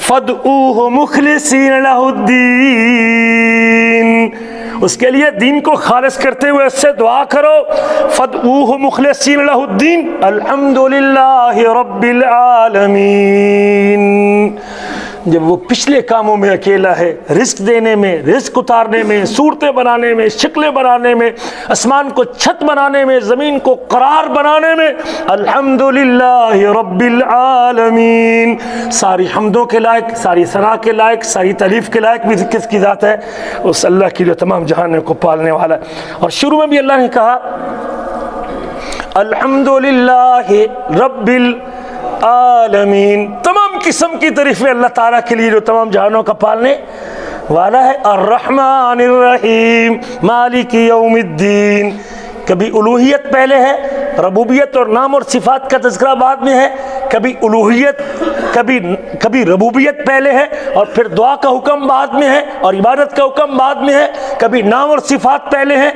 فادعوہ مخلصین لہ الدین، اس کے لیے دین کو خالص کرتے ہوئے اس سے دعا کرو. فادعوہ مخلصین لہ الدین الحمدللہ رب العالمین. جب وہ پچھلے کاموں میں اکیلا ہے، رزق دینے میں، رزق اتارنے میں، صورتیں بنانے میں، شکلیں بنانے میں، آسمان کو چھت بنانے میں، زمین کو قرار بنانے میں، الحمدللہ رب العالمین. ساری حمدوں کے لائق، ساری ثنا کے لائق، ساری تعریف کے لائق بھی کس کی ذات ہے؟ اس اللہ کی جو تمام جہانوں کو پالنے والا ہے. اور شروع میں بھی اللہ نے کہا الحمدللہ رب العالمین، تمام قسم کی تعریفیں اللہ تعالیٰ کے لیے جو تمام جہانوں کا پالنے والا ہے. الرحمن الرحیم مالک یوم الدین. کبھی الوہیت پہلے ہے، ربوبیت اور نام اور صفات کا تذکرہ بعد میں ہے. کبھی الوہیت، کبھی ربوبیت پہلے ہے اور پھر دعا کا حکم بعد میں ہے اور عبادت کا حکم بعد میں ہے. کبھی نام اور صفات پہلے ہیں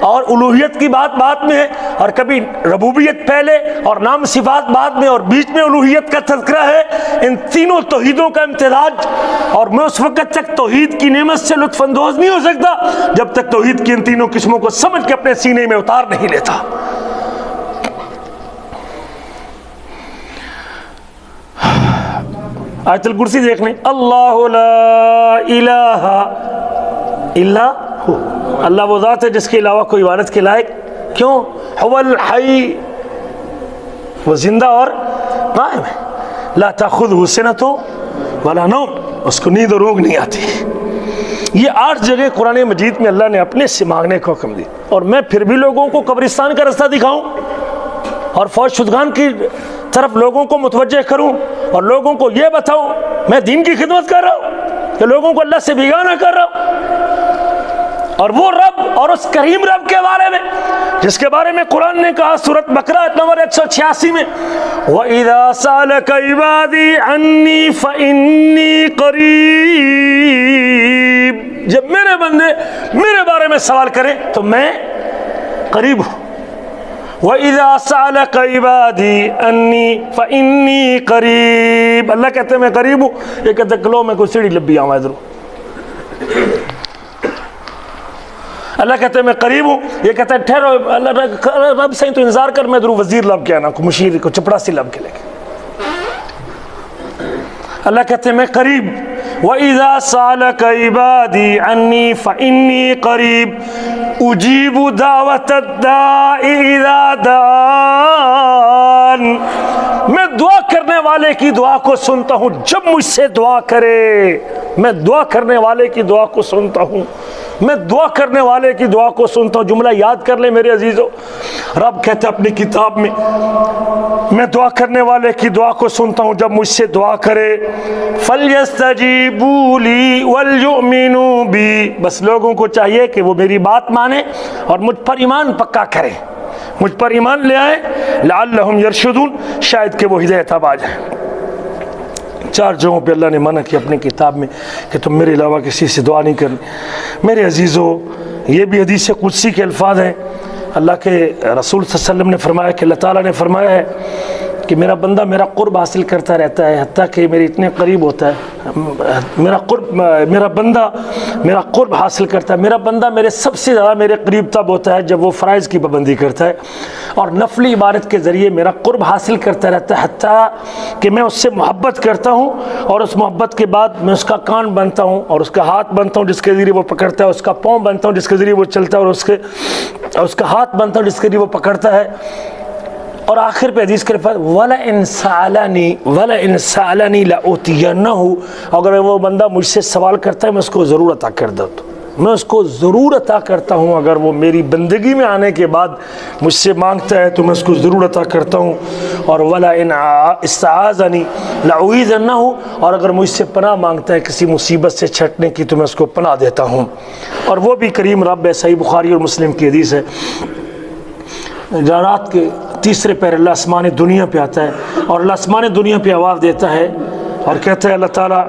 اور الوہیت کی بات بعد میں ہے، اور کبھی ربوبیت پہلے اور نام صفات بعد میں اور بیچ میں الوہیت کا تذکرہ ہے. ان تینوں توحیدوں کا امتزاج، اور میں اس وقت تک توحید کی نعمت سے لطف اندوز نہیں ہو سکتا جب تک توحید کی ان تینوں قسموں کو سمجھ کے اپنے سینے میں اتار نہیں لیتا. آیت الکرسی دیکھ لیں. اللہ لا الہ الا ہو، اللہ وہ ذات ہے جس کے علاوہ کوئی عبادت کے لائق. کیوں؟ هو الحی، وہ زندہ اور قائم ہے. لا تاخذہ سنۃ ولا نوم، اس کو نیند اور اونگ نہیں آتی. یہ 8 جگہ قرآن مجید میں اللہ نے اپنے سے مانگنے کا حکم دی. اور میں پھر بھی لوگوں کو قبرستان کا رستہ دکھاؤں اور فوج شدگان کی طرف لوگوں کو متوجہ کروں اور لوگوں کو یہ بتاؤں میں دین کی خدمت کر رہا ہوں کہ لوگوں کو اللہ سے بیگانہ کر رہا ہوں. اور وہ رب اور اس کریم رب کے بارے میں جس کے بارے میں قرآن نے کہا سورۃ بقرہ نمبر 186 میں وَإِذَا سَأَلَكَ عِبَادِي عَنِّي فَإِنِّي قَرِيبٌ، جب میرے بندے میرے بارے میں سوال کریں تو میں قریب ہوں. وَإِذَا سَأَلَكَ عِبَادِي أَنِّي فَإِنِّي قَرِيب، اللہ کہتے ہیں میں قریب ہوں، یہ کہتے ہیں کہ لو میں کوئی سیڑھی لبی آؤں ادھر، اللہ کہتے ہیں میں قریب ہوں، یہ کہتے ہیں ٹھہرو اللہ رب سے تو انتظار کر، میں ادھر وزیر لب کے آنا، کو مشیر کو چپڑا سی لب کے لے کے، اللہ کہتے ہیں میں قریب۔ وَإِذَا سَأَلَكَ عِبَادِي عَنِّي فَإِنِّي قَرِيب أُجِيبُ دَعْوَةَ الدَّاعِ إِذَا دَعَانِ، میں دعا کرنے والے کی دعا کو سنتا ہوں جب مجھ سے دعا کرے، میں دعا کرنے والے کی دعا کو سنتا ہوں، میں دعا کرنے والے کی دعا کو سنتا ہوں۔ جملہ یاد کر لیں میرے عزیزو، رب کہتے ہیں اپنی کتاب میں میں دعا کرنے والے کی دعا کو سنتا ہوں جب مجھ سے دعا کرے۔ فَلْيَسْتَجِيبُوا لِي وَلْيُؤْمِنُوا بِي، بس لوگوں کو چاہیے کہ وہ میری بات مانے اور مجھ پر ایمان پکا کریں، مجھ پر ایمان لے آئیں، لَعَلَّهُمْ يَرْشُدُونَ، شاید کہ وہ ہدایت یاب آ جائیں۔ 4 جگہوں پہ اللہ نے منع کیا اپنی کتاب میں کہ تم میرے علاوہ کسی سے دعا نہیں کرنی۔ میرے عزیزو، یہ بھی حدیث قدسی کے الفاظ ہیں، اللہ کے رسول صلی اللہ علیہ وسلم نے فرمایا کہ اللہ تعالیٰ نے فرمایا ہے کہ میرا بندہ میرا قرب حاصل کرتا رہتا ہے حتیٰ کہ میرے اتنے قریب ہوتا ہے، میرا بندہ میرا قرب حاصل کرتا ہے، میرا بندہ میرے سب سے زیادہ میرے قریب تب ہوتا ہے جب وہ فرائض کی پابندی کرتا ہے اور نفلی عبادت کے ذریعے میرا قرب حاصل کرتا رہتا ہے، حتیٰ کہ میں اس سے محبت کرتا ہوں اور اس محبت کے بعد میں اس کا کان بنتا ہوں اور اس کا ہاتھ بنتا ہوں جس کے ذریعے وہ پکڑتا ہے، اس کا پاؤں بنتا ہوں جس کے ذریعے وہ چلتا ہے اور اس کا ہاتھ بنتا ہوں جس کے ذریعے وہ پکڑتا ہے۔ اور آخر پہ حدیث کے الفاظ وَلَئِن سَأَلَنِي لَأُوتِيَنَّهُ، اگر وہ بندہ مجھ سے سوال کرتا ہے میں اس کو ضرور عطا کر دیتا ہوں، میں اس کو ضرور عطا کرتا ہوں، اگر وہ میری بندگی میں آنے کے بعد مجھ سے مانگتا ہے تو میں اس کو ضرور عطا کرتا ہوں۔ اور وَلَئِنْ اسْتَعَاذَنِي لَأُعِيذَنَّهُ، اور اگر مجھ سے پناہ مانگتا ہے کسی مصیبت سے چھٹنے کی تو میں اس کو پناہ دیتا ہوں۔ اور وہ بھی کریم رب ہے، صحیح بخاری اور مسلم کی حدیث ہے، رات کے تیسرے پہر اللہ آسمان دنیا پہ آتا ہے اور اللہ آسمان دنیا پہ آواز دیتا ہے اور کہتا ہے اللہ تعالیٰ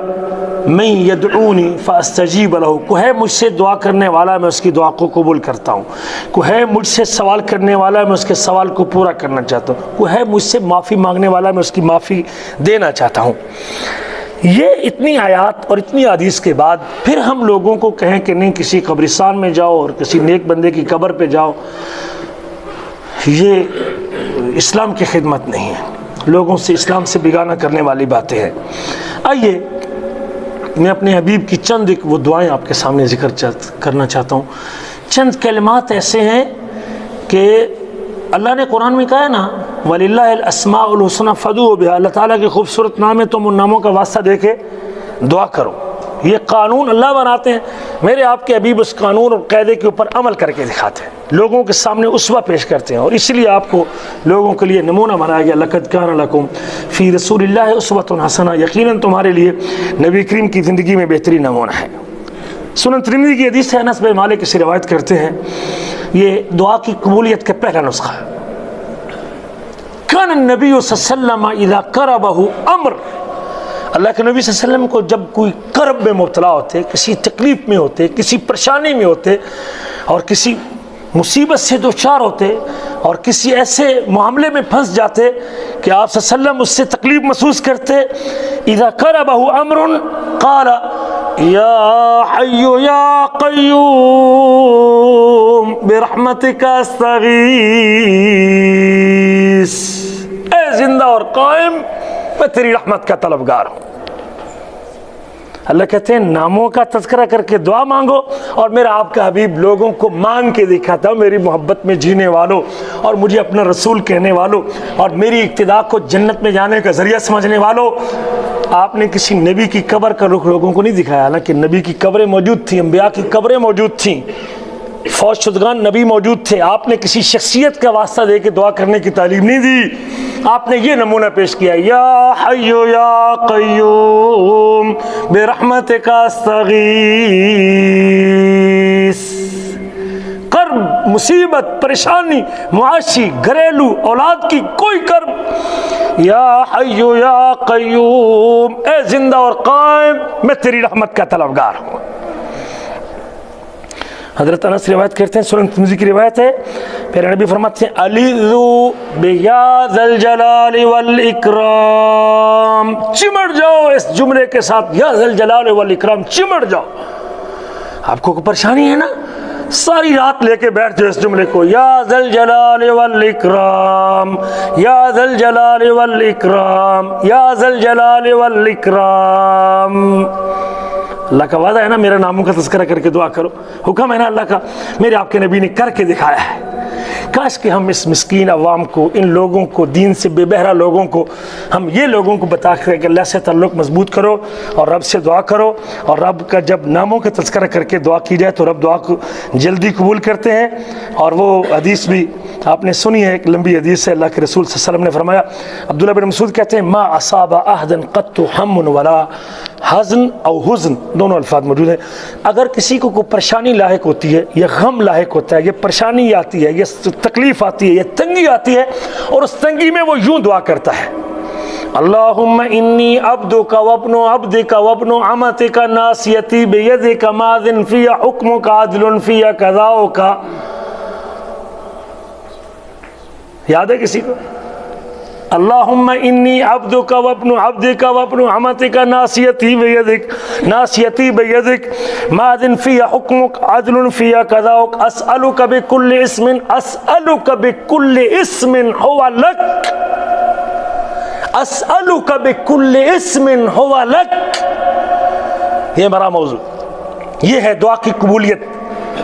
میں یدعونی فاستجیب لہ، کو ہے مجھ سے دعا کرنے والا میں اس کی دعا کو قبول کرتا ہوں، کو ہے مجھ سے سوال کرنے والا میں اس کے سوال کو پورا کرنا چاہتا ہوں، کو ہے مجھ سے معافی مانگنے والا میں اس کی معافی دینا چاہتا ہوں۔ یہ اتنی آیات اور اتنی حدیث کے بعد پھر ہم لوگوں کو کہیں کہ نہیں کسی قبرستان میں جاؤ اور کسی نیک بندے کی قبر پہ جاؤ، یہ اسلام کی خدمت نہیں ہے، لوگوں سے اسلام سے بیگانہ کرنے والی باتیں ہیں۔ آئیے میں اپنے حبیب کی چند ایک وہ دعائیں آپ کے سامنے ذکر کرنا چاہتا ہوں۔ چند کلمات ایسے ہیں کہ اللہ نے قرآن میں کہا ہے نا وَلِلَّهِ الْأَسْمَاءُ الْحُسْنَىٰ فَادْعُوهُ بِهَا، اللہ تعالیٰ کے خوبصورت نام ہے، تم ان ناموں کا واسطہ دے کے دعا کرو۔ یہ قانون اللہ بناتے ہیں، میرے آپ کے حبیب اس قانون اور قاعدے کے اوپر عمل کر کے دکھاتے ہیں، لوگوں کے سامنے اسوہ پیش کرتے ہیں، اور اس لیے آپ کو لوگوں کے لیے نمونہ بنایا گیا لَقَدْ كَانَ لَكُمْ فِي رَسُولِ اللَّهِ أُسْوَةٌ حَسَنَةٌ، یقیناً تمہارے لیے نبی کریم کی زندگی میں بہترین نمونہ ہے۔ سنن ترمذی کی حدیث ہے، انس بن مالک سے روایت کرتے ہیں، یہ دعا کی قبولیت کا پہلا نسخہ ہے۔ كان النبی صلی اللہ علیہ وسلم اذا قربه امر، اللہ کے نبی صلی اللہ علیہ وسلم کو جب کوئی کرب میں مبتلا ہوتے، کسی تکلیف میں ہوتے، کسی پریشانی میں ہوتے اور کسی مصیبت سے دوچار ہوتے اور کسی ایسے معاملے میں پھنس جاتے کہ آپ صلی اللہ علیہ وسلم اس سے تکلیف محسوس کرتے، اذا قربه امر قال یا حی یا قیوم برحمتک استغیث، اے زندہ اور قائم میں تیری رحمت کا طلبگار ہوں۔ اللہ کہتے ہیں ناموں کا تذکرہ کر کے دعا مانگو، اور میرا آپ کا حبیب لوگوں کو مانگ کے دکھاتا ہوں، میری محبت میں جینے والوں اور مجھے اپنا رسول کہنے والوں اور میری اقتداء کو جنت میں جانے کا ذریعہ سمجھنے والوں، آپ نے کسی نبی کی قبر کا رخ لوگوں کو نہیں دکھایا، حالانکہ نبی کی قبریں موجود تھیں، انبیاء کی قبریں موجود تھیں، فوج شدگان نبی موجود تھے، آپ نے کسی شخصیت کا واسطہ دے کے دعا کرنے کی تعلیم نہیں دی، آپ نے یہ نمونہ پیش کیا یا حی یا قیوم برحمتک استغیث۔ کرب، مصیبت، پریشانی، معاشی، گھریلو، اولاد کی کوئی کرب، یا حی یا قیوم، اے زندہ اور قائم میں تیری رحمت کا طلبگار ہوں۔ حضرت انس روایت کرتے ہیں، سنن ترمذی کی روایت ہے پھر نبی فرماتے ہیں الیذو بیا ذل جلال والاکرام، چمٹ جاؤ اس جملے کے ساتھ، یا ذل جلال والاکرام، چمٹ جاؤ۔ آپ کو کوئی پریشانی ہے نا، ساری رات لے کے بیٹھ جاؤ اس جملے کو، یا ذل جلال والاکرام، یا ذل جلال والاکرام، یا ذل جلال والاکرام۔ اللہ کا وعدہ ہے نا، میرے ناموں کا تذکرہ کر کے دعا کرو، حکم ہے نا اللہ کا، میرے آپ کے نبی نے کر کے دکھایا ہے۔ کاش کہ ہم اس مسکین عوام کو، ان لوگوں کو، دین سے بے بہرا لوگوں کو، ہم یہ لوگوں کو بتا کر کہ اللہ سے تعلق مضبوط کرو اور رب سے دعا کرو، اور رب کا جب ناموں کا تذکرہ کر کے دعا کی جائے تو رب دعا کو جلدی قبول کرتے ہیں۔ اور وہ حدیث بھی آپ نے سنی ہے، ایک لمبی حدیث ہے، اللہ کے رسول صلی اللہ علیہ وسلم نے فرمایا، عبداللہ بن مسعود کہتے ہیں ما اصاب احدا قط ہم ولا حزن او حزن، دونوں الفاظ موجود ہیں، اگر کسی کو کوئی پریشانی لاحق ہوتی ہے، یہ غم لاحق ہوتا ہے، یہ پریشانی آتی ہے، یہ تکلیف آتی ہے، یہ تنگی آتی ہے، اور اس تنگی میں وہ یوں دعا کرتا ہے، اللہم انی عبدک وابن عبدک وابن امتک ناصیتی بیدک ماض فی حکمک عدل فی قضاؤک۔ یاد ہے کسی کو؟ اللہم انی عبدک وابن عبدک وابن امتک ناصیتی بیدک ماض فی حکمک عدل فی قضاؤک، اسألک بکل اسم ہوا لک، اسألک بکل اسم ہوا لک۔ یہ ہمارا موضوع، یہ ہے دعا کی قبولیت،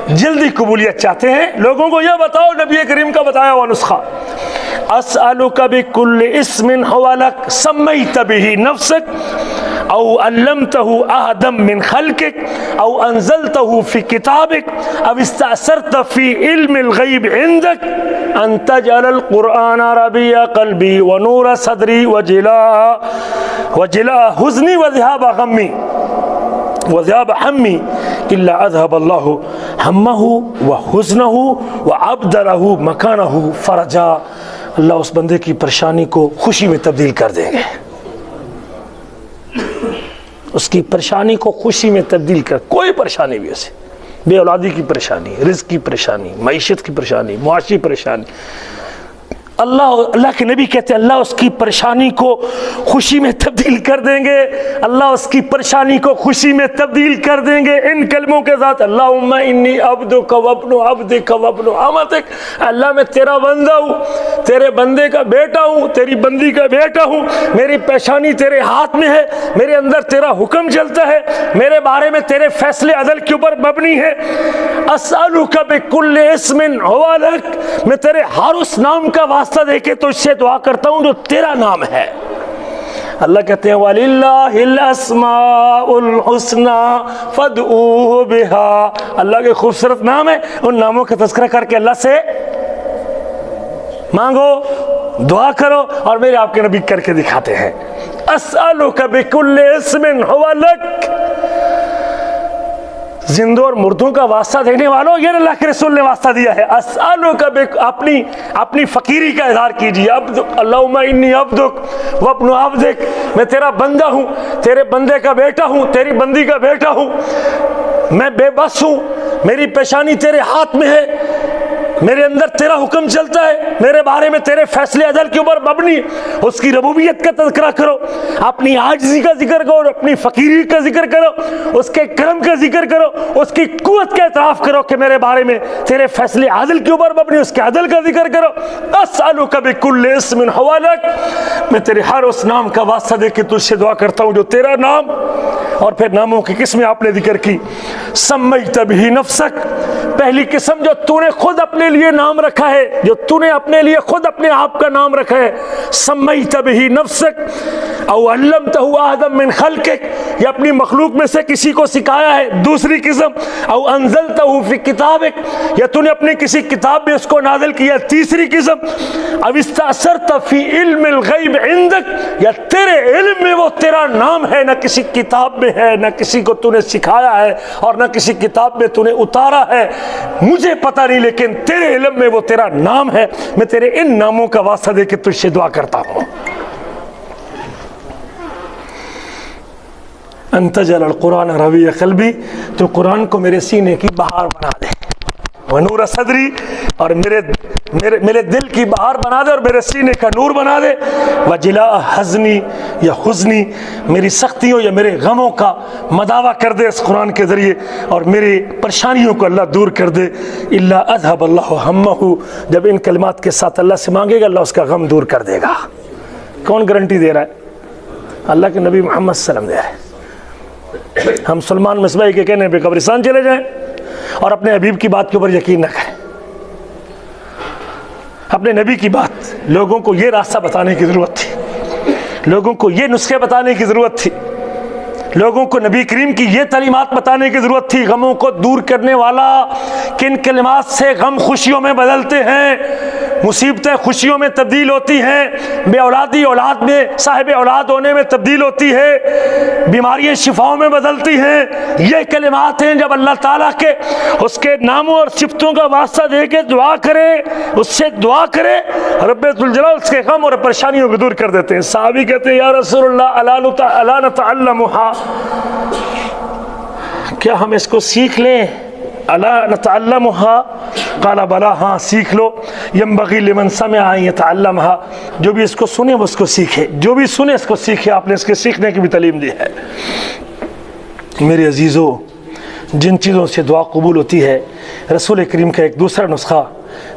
جلدی قبولیت چاہتے ہیں لوگوں کو یہ بتاؤ، نبی کریم کا بتایا ہوا نسخہ، اسألک بکل اسم ہوا لک سمیت بہ نفسک او علمتہ احدا من خلقک او انزلتہ فی کتابک او استأثرت فی علم الغیب عندک ان تجعل القرآن ربیع قلبی ونور صدری وجلاء حزنی وذهاب غمی وذهاب حمی الا اذهب اللہ ہمہ وحزنہ وابدلہ مکانہ فرجا۔ اللہ اس بندے کی پریشانی کو خوشی میں تبدیل کر دیں گے، اس کی پریشانی کو خوشی میں تبدیل کر، کوئی پریشانی بھی اسے، بے اولادی کی پریشانی، رزق کی پریشانی، معیشت کی پریشانی، معاشی پریشانی، اللہ کے نبی کہتے ہیں اللہ اس کی پریشانی کو خوشی میں تبدیل کر دیں گے، اللہ اس کی پریشانی کو خوشی میں تبدیل کر دیں گے ان کلموں کے ساتھ، اللہم انی عبدک وابن عبدک وابن امتک، اللہ میں تیرا بندہ ہوں، تیرے بندے کا بیٹا ہوں، تیری بندی کا بیٹا ہوں، میری پریشانی تیرے ہاتھ میں ہے، میرے اندر تیرا حکم چلتا ہے، میرے بارے میں تیرے فیصلے عدل کے اوپر مبنی ہے، اسألک بکل اسم ہوا لک، میں تیرے ہر اس نام کا واسطہ دے کے تو اس سے دعا کرتا ہوں جو تیرا نام ہے۔ اللہ کہتے ہیں وَلِلَّهِ الْأَسْمَاءُ الْحُسْنَى فَادْعُوهُ بِهَا، اللہ کے خوبصورت نام ہے، ان ناموں کا تذکرہ کر کے اللہ سے مانگو، دعا کرو، اور میرے آپ کے نبی کر کے دکھاتے ہیں اسألک بکل اسم ہوا لک، زندوں اور مردوں کا واسطہ دینے والوں، یہ اللہ کے رسول نے واسطہ دیا ہے، اسألک اپنی فقیری کا اظہار کیجیے، اللہم انی عبدک وابن عبدک، میں تیرا بندہ ہوں، تیرے بندے کا بیٹا ہوں، تیری بندی کا بیٹا ہوں، میں بے بس ہوں، میری پیشانی تیرے ہاتھ میں ہے، میرے اندر تیرا حکم چلتا ہے، میرے بارے میں تیرے فیصلے عدل کے اوپر مبنی، اس کی ربوبیت کا تذکرہ کرو، اپنی عاجزی کا ذکر کرو، اپنی فقیری کا ذکر کرو، اس کے کرم کا ذکر کرو، اس کی قوت کا اعتراف کرو کہ میرے بارے میں تیرے فیصلے عدل کے اوپر مبنی، اس کے عدل کا ذکر کرو، اسألک بکل اسم ہوا لک، میں تیرے ہر اس نام کا واسطہ دے کے تجھ سے دعا کرتا ہوں جو تیرا نام، اور پھر ناموں کی قسمیں آپ نے ذکر کی، سمیت بہ نفسک، پہلی قسم جو تو نے خود اپنے لیے نام رکھا ہے، جو تو نے اپنے لیے خود اپنے آپ کا نام رکھا ہے، سمیت بہ نفسک او علمتہ احدا من خلقک، یا اپنی مخلوق میں سے کسی کو سکھایا ہے، دوسری قسم، او انزلتہ فی کتابک، یا تو نے اپنی کسی کتاب میں اس کو نازل کیا، تیسری قسم، او استأثرت فی علم الغیب عندک، یا تیرے علم میں وہ تیرا نام ہے، نہ کسی کتاب میں ہے، نہ کسی کو تو نے سکھایا ہے، اور نہ کسی کتاب میں تو نے اتارا ہے، مجھے پتہ نہیں، لیکن تیرے علم میں وہ تیرا نام ہے، میں تیرے ان ناموں کا واسطہ دے کے تجھ سے دعا کرتا ہوں، ان تجعل القرآن ربیع قلبی، تو قرآن کو میرے سینے کی بہار بنا دے، ونور صدری، اور میرے دل کی بہار بنا دے اور میرے سینے کا نور بنا دے، وجلاء حزنی یا حزنی، میری سختیوں یا میرے غموں کا مداوع کر دے اس قرآن کے ذریعے، اور میری پریشانیوں کو اللہ دور کر دے۔ الا اذهب اللہ ہمہ، جب ان کلمات کے ساتھ اللہ سے مانگے گا اللہ اس کا غم دور کر دے گا۔ کون گارنٹی دے رہا ہے؟ اللہ کے نبی محمد صلی اللہ علیہ وسلم دے رہا ہے۔ ہم سلمان مصباحی کے کہنے پہ قبرستان چلے جائیں اور اپنے حبیب کی بات کے اوپر یقین نہ کریں، اپنے نبی کی بات، لوگوں کو یہ راستہ بتانے کی ضرورت تھی، لوگوں کو یہ نسخے بتانے کی ضرورت تھی، لوگوں کو نبی کریم کی یہ تعلیمات بتانے کی ضرورت تھی۔ غموں کو دور کرنے والا کن کلمات سے غم خوشیوں میں بدلتے ہیں، مصیبتیں خوشیوں میں تبدیل ہوتی ہیں، بے اولادی اولاد میں صاحب اولاد ہونے میں تبدیل ہوتی ہے، بیماریاں شفاؤں میں بدلتی ہیں۔ یہ کلمات ہیں جب اللہ تعالیٰ کے اس کے ناموں اور صفتوں کا واسطہ دے کے دعا کرے، اس سے دعا کرے، رب ذوالجلال اس کے غم اور پریشانیوں کو دور کر دیتے ہیں۔ صحابی کہتے ہیں یا رسول اللہ الا نتعلمها، کیا ہم اس کو سیکھ لیں؟ الا نتعلمها قال بلا، ہاں سیکھ لو۔ ينبغي لمن سمع ان يتعلمها، جو بھی اس کو سنے وہ اس کو سیکھے، جو بھی سنے اس کو سیکھے۔ آپ نے اس کے سیکھنے کی بھی تعلیم دی ہے۔ میرے عزیزو، جن چیزوں سے دعا قبول ہوتی ہے، رسول کریم کا ایک دوسرا نسخہ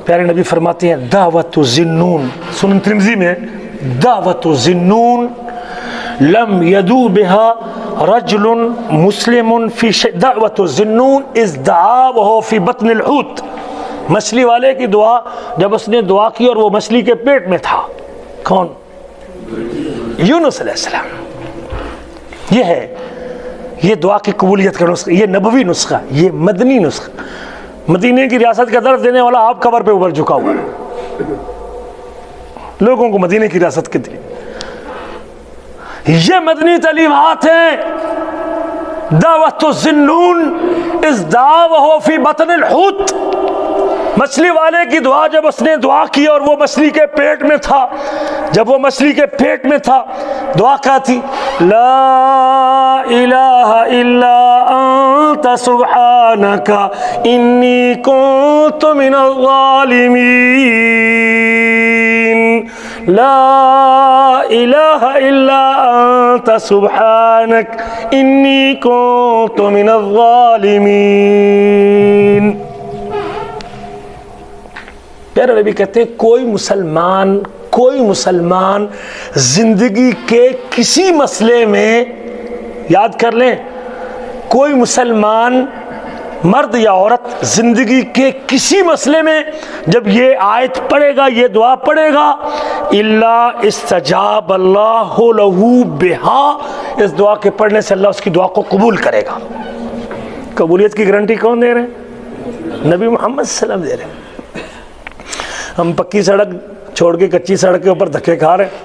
پیارے نبی فرماتے ہیں دعوت ذنون، سنن ترمذی میں دعوت ذنون لم يدو بها رجل مسلم في دعوت الذنون اذ دعا وهو في بطن الحوت، مچھلی والے کی دعا جب اس نے دعا کی اور وہ مچھلی کے پیٹ میں تھا۔ کون؟ یونس علیہ السلام۔ یہ ہے یہ دعا کی قبولیت کا نسخہ، یہ نبوی نسخہ، یہ مدنی نسخہ۔ مدینے کی ریاست کا درس دینے والا آپ قبر پہ اوپر جھکا ہوا ہے، لوگوں کو مدینے کی ریاست کے دی۔ یہ مدنی تعلیمات ہیں۔ دعوت الذنون اذ دعا وهو في بطن الحوت، مچھلی والے کی دعا جب اس نے دعا کی اور وہ مچھلی کے پیٹ میں تھا، جب وہ مچھلی کے پیٹ میں تھا، دعا کیا تھی؟ لا الہ الا انت سبحانک انی کنت من الظالمین، لا الہ الا انت سبحانک انی کنت من الظالمین۔ پیارے نبی کہتے ہیں کوئی مسلمان زندگی کے کسی مسئلے میں، یاد کر لیں، کوئی مسلمان مرد یا عورت زندگی کے کسی مسئلے میں جب یہ آیت پڑھے گا، یہ دعا پڑھے گا، الا استجاب اللہ لہ بہا، اس دعا کے پڑھنے سے اللہ اس کی دعا کو قبول کرے گا۔ قبولیت کی گارنٹی کون دے رہے ہیں؟ نبی محمد صلی اللہ علیہ وسلم دے رہے ہیں۔ ہم پکی سڑک چھوڑ کے کچی سڑک کے اوپر دھکے کھا رہے ہیں۔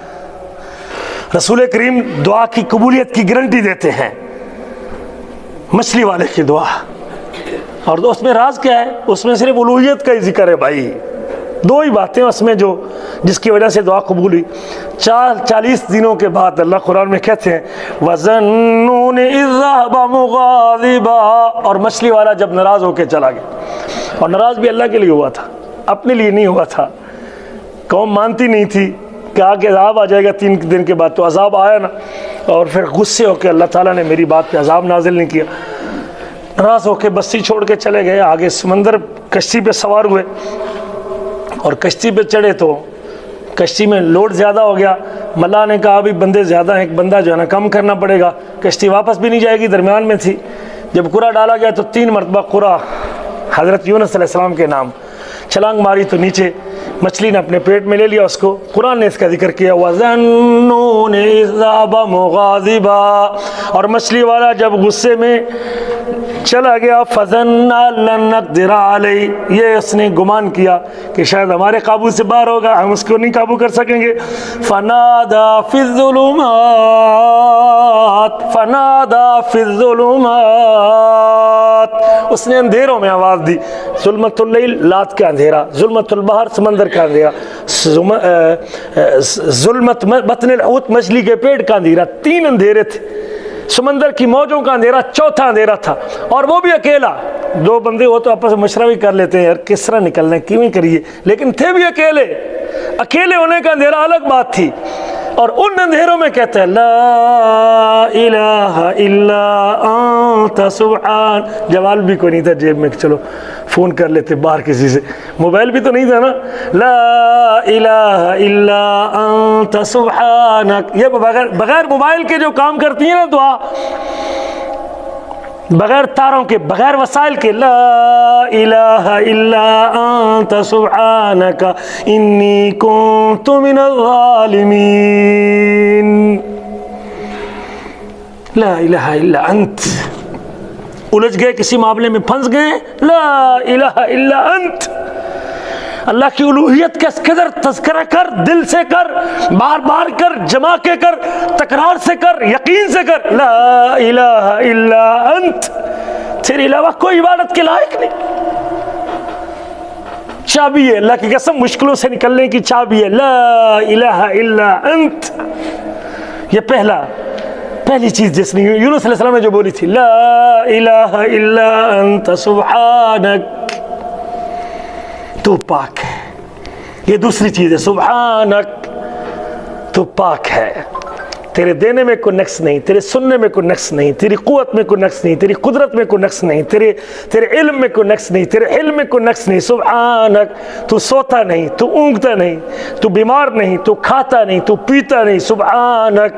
رسول کریم دعا کی قبولیت کی گارنٹی دیتے ہیں، مچھلی والے کی دعا۔ اور اس میں راز کیا ہے؟ اس میں صرف الوہیت کا ہی ذکر ہے بھائی، دو ہی باتیں اس میں جس کی وجہ سے دعا قبول ہوئی۔ 40 دنوں کے بعد اللہ قرآن میں کہتے ہیں وَظَنُّونِ إِذْ ذَهَبَ مُغَاضِبًا، اور مچھلی والا جب ناراض ہو کے چلا گیا، اور ناراض بھی اللہ کے لیے ہوا تھا، اپنے لیے نہیں ہوا تھا۔ قوم مانتی نہیں تھی، کہا کہ عذاب آ جائے گا 3 دن کے بعد، تو عذاب آیا نا، اور پھر غصے ہو کے اللہ تعالیٰ نے میری بات پہ عذاب نازل نہیں کیا، ناراض ہو کے بستی چھوڑ کے چلے گئے۔ آگے سمندر کشتی پہ سوار ہوئے اور کشتی پہ چڑھے تو کشتی میں لوڈ زیادہ ہو گیا، ملا نے کہا ابھی بندے زیادہ ہیں، ایک بندہ جو ہے نا کم کرنا پڑے گا، کشتی واپس بھی نہیں جائے گی، درمیان میں تھی۔ جب قرا ڈالا گیا تو 3 مرتبہ قرا حضرت یونس علیہ السلام کے نام، چھلانگ ماری تو نیچے مچھلی نے اپنے پیٹ میں لے لیا اس کو۔ قرآن نے اس کا ذکر کیا وَظَنُّونِ إِذْ ذَهَبَ مُغَاضِبًا، اور مچھلی والا جب غصے میں چلا گیا فَظَنَّا لَن نَقْدِرَ عَلَيْهِ، یہ اس نے گمان کیا کہ شاید ہمارے قابو سے باہر ہوگا، ہم اس کو نہیں قابو کر سکیں گے۔ فَنَادَى فِي الظُّلُمَاتِ، اس نے اندھیروں میں آواز دی، ظلمت اللیل رات کا اندھیرا، ظلمت البحر سمندر کا اندھیرا، ظلمت بطن الحوت مچھلی کے پیٹ کا اندھیرا، 3 اندھیرے تھے، سمندر کی موجوں کا اندھیرا 4تھا اندھیرا تھا، اور وہ بھی اکیلا۔ دو بندے ہو تو آپس میں مشورہ بھی کر لیتے ہیں یار کس طرح نکلنا ہے کیویں کریے، لیکن تھے بھی اکیلے ہونے کا اندھیرا الگ بات تھی، اور ان اندھیروں میں کہتے ہیں لا الہ الا انت سبحان، جوال بھی کوئی نہیں تھا جیب میں، چلو فون کر لیتے باہر کسی سے، موبائل بھی تو نہیں تھا نا، لا الہ الا انت سبحانک، یہ بغیر موبائل کے جو کام کرتی ہیں نا دعا، بغیر تاروں کے، بغیر وسائل کے، لا الہ الا انت سبحانک انی کنت من الظالمین، لا الہ الا انت، الجھ گئے کسی معاملے میں پھنس گئے، لا الہ الا انت، اللہ کی الوہیت کا قدر تذکرہ کر، دل سے کر، بار بار کر، جمع کے کر، تکرار سے کر، یقین سے کر، لا الہ الا انت، تیرے علاوہ کوئی عبادت کے لائق نہیں۔ چابی ہے اللہ کی قسم، مشکلوں سے نکلنے کی چابی ہے لا الہ الا انت، یہ پہلی چیز جس نے یونس علیہ السلام نے جو بولی تھی، لا الہ الا انت سبحانک، تو پاک ہے، یہ دوسری چیز ہے، سبحانک، تو پاک ہے، تیرے دینے میں کوئی نقص نہیں، تیرے سننے میں کوئی نقص نہیں، تیری قوت میں کوئی نقص نہیں، تیری قدرت میں کوئی نقص نہیں، تیرے علم میں کوئی نقص نہیں، تیرے علم میں کوئی نقص نہیں، سبحانک، تو سوتا نہیں، تو اونگتا نہیں، تو بیمار نہیں، تو کھاتا نہیں، تو پیتا نہیں، سبحانک،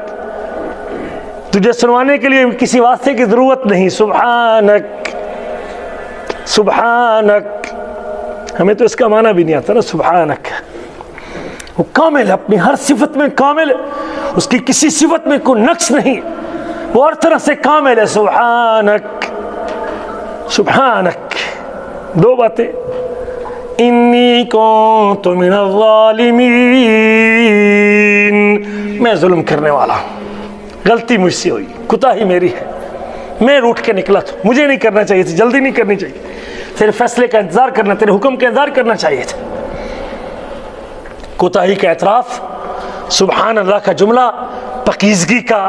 تجھے سنوانے کے لیے کسی واسطے کی ضرورت نہیں، سبحانک، سبحانک، ہمیں تو اس کا معنی بھی نہیں آتا نا، سبحانک، وہ کامل ہے، اپنی ہر صفت میں کامل ہے، اس کی کسی صفت میں کوئی نقص نہیں، وہ ہر طرح سے کامل ہے، سبحانک، سبحانک، دو باتیں، انی کنت من الظالمین، میں ظلم کرنے والا ہوں، غلطی مجھ سے ہوئی، کوتاہی میری ہے، میں روٹ کے نکلا تھا، مجھے نہیں کرنا چاہیے تھی، جلدی نہیں کرنی چاہیے، تیرے فیصلے کا انتظار کرنا، تیرے حکم کا انتظار کرنا چاہیے تھا، کوتاہی کا اعتراف، سبحان اللہ کا جملہ، پاکیزگی کا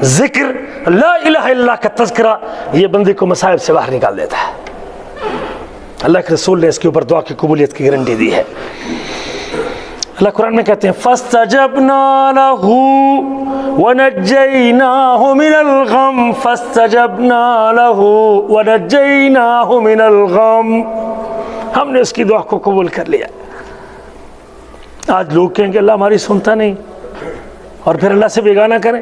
ذکر، لا الہ الا اللہ کا تذکرہ، یہ بندے کو مصائب سے باہر نکال دیتا ہے۔ اللہ کے رسول نے اس کے اوپر دعا کی قبولیت کی گارنٹی دی ہے۔ اللہ قرآن میں کہتے ہیں فَاسْتَجَبْنَا لَهُ وَنَجَّيْنَاهُ مِنَ الْغَمِّ، فَاسْتَجَبْنَا لَهُ وَنَجَّيْنَاهُ مِنَ الْغَمِّ، ہم نے اس کی دعا کو قبول کر لیا۔ آج لوگ کہیں کہ اللہ ہماری سنتا نہیں، اور پھر اللہ سے بیگانہ کریں۔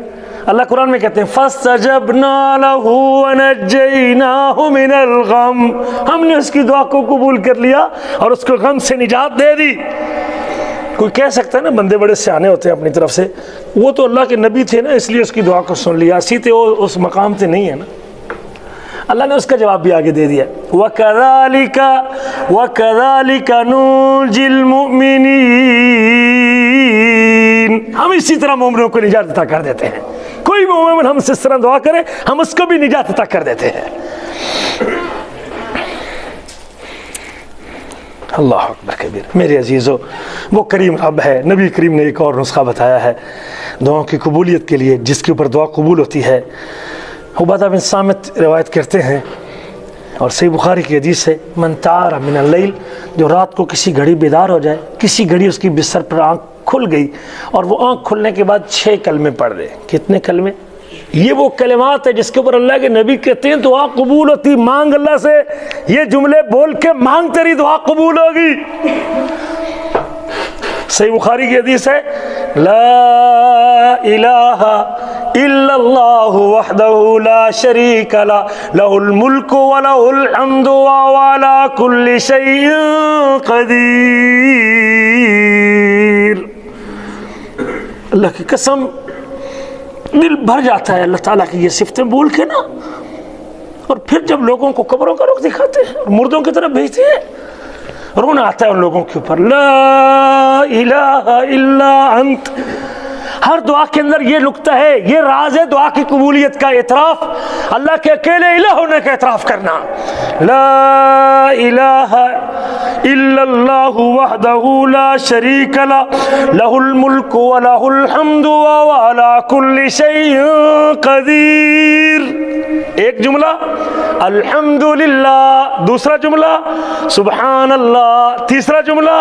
اللہ قرآن میں کہتے ہیں فَاسْتَجَبْنَا لَهُ وَنَجَّيْنَاهُ مِنَ الْغَمِّ، ہم نے اس کی دعا کو قبول کر لیا اور اس کو غم سے نجات دے دی۔ کوئی کہہ سکتا ہے نا بندے بڑے سیانے ہوتے ہیں اپنی طرف سے، وہ تو اللہ کے نبی تھے نا اس لیے اس کی دعا کو سن لیا، اسی تو اس مقام سے نہیں ہے نا۔ اللہ نے اس کا جواب بھی آگے دے دیا، وَكَذَلِكَ نُنْجِي الْمُؤْمِنِينَ، ہم اسی طرح مومنوں کو نجات عطا کر دیتے ہیں، کوئی مومن ہم سے اس طرح دعا کرے ہم اس کو بھی نجات عطا کر دیتے ہیں۔ اللہ اکبر کبیر۔ میرے عزیزو، وہ کریم رب ہے، نبی کریم نے ایک اور نسخہ بتایا ہے دعاؤں کی قبولیت کے لیے، جس کے اوپر دعا قبول ہوتی ہے۔ عبادہ بن صامت روایت کرتے ہیں اور صحیح بخاری کی حدیث ہے، من تعار من اللیل، جو رات کو کسی گھڑی بیدار ہو جائے، کسی گھڑی اس کی بستر پر آنکھ کھل گئی اور وہ آنکھ کھلنے کے بعد 6 کلمے پڑھ دے۔ کتنے کلمے؟ یہ وہ کلمات ہے جس کے اوپر اللہ کے نبی کہتے ہیں دعا قبول ہوتی، مانگ اللہ سے، یہ جملے بول کے مانگ تیری دعا قبول ہوگی۔ صحیح بخاری کی حدیث ہے، لا الہ الا اللہ وحدہ لا شریک لہ، لہ الملک ولہ الحمد وہو علی کل شیء قدیر۔ اللہ کی قسم دل بھر جاتا ہے اللہ تعالیٰ کی یہ صفتیں بول کے نا، اور پھر جب لوگوں کو قبروں کا رخ دکھاتے ہیں اور مردوں کی طرف بھیجتے ہیں، رونا آتا ہے ان لوگوں کے اوپر۔ لا الہ الا انت، ہر دعا کے اندر یہ نکتہ ہے، یہ راز ہے دعا کی قبولیت کا، اعتراف، اللہ کے اکیلے الہ ہونے کا اعتراف کرنا۔ لا الہ الا اللہ وحدہ لا شریک لہ لہ الملک ولہ الحمد وہو علی کل شیء قدیر. ایک جملہ الحمدللہ، دوسرا جملہ سبحان اللہ، تیسرا جملہ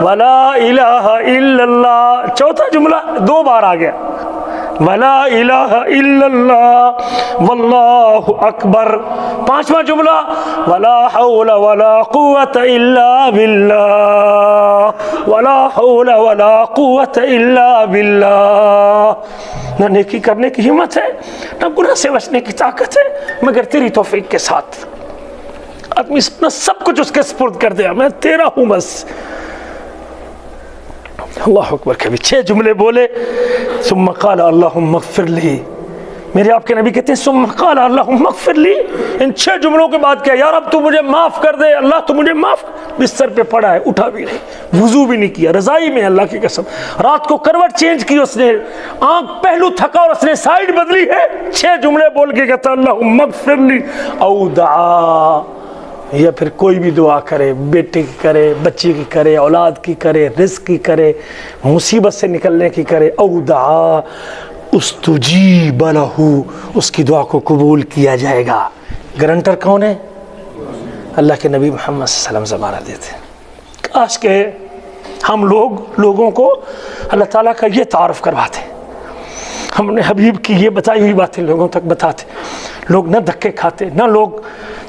ولا الہ الا اللہ، چوتھا جملہ 2 بار آ گیا ولا الہ الا اللہ واللہ اکبر، پانچواں جملہ ولا حول ولا قوة الا باللہ، ولا حول ولا قوة الا باللہ. نہ نیکی کرنے کی ہمت ہے، نہ گناہ سے بچنے کی طاقت ہے، مگر تیری توفیق کے ساتھ. آدمی اپنا سب کچھ اس کے سپرد کر دیا، میں تیرا ہوں بس. اللہ اکبر. کبھی 6 جملے بولے ثم قال اللہم اغفر لی. میرے آپ کے نبی کہتے ہیں ثم قال اللہم اغفر لی. ان 6 جملوں کے بعد کیا؟ یا رب تو مجھے معاف کر دے، اللہ تو مجھے معاف. بستر پہ پڑا ہے، اٹھا بھی نہیں، وضو بھی نہیں کیا، رضائی میں اللہ کی قسم. رات کو کروٹ چینج کی اس نے، آنکھ پہلو تھکا اور اس نے سائیڈ بدلی ہے. 6 جملے بول کے کہتا اللہم اغفر لی. او دعا، یا پھر کوئی بھی دعا کرے، بیٹے کی کرے، بچی کی کرے، اولاد کی کرے، رزق کی کرے، مصیبت سے نکلنے کی کرے. او دعا استجیب لہ، اس کی دعا کو قبول کیا جائے گا. گارنٹر کون ہے؟ اللہ کے نبی محمد صلی اللہ علیہ وسلم زمانہ دیتے ہیں. کاش کہ ہم لوگوں کو اللہ تعالیٰ کا یہ تعارف کرواتے، ہم نے حبیب کی یہ بتائی ہوئی باتیں لوگوں تک بتاتے. لوگ نہ دھکے کھاتے، نہ لوگ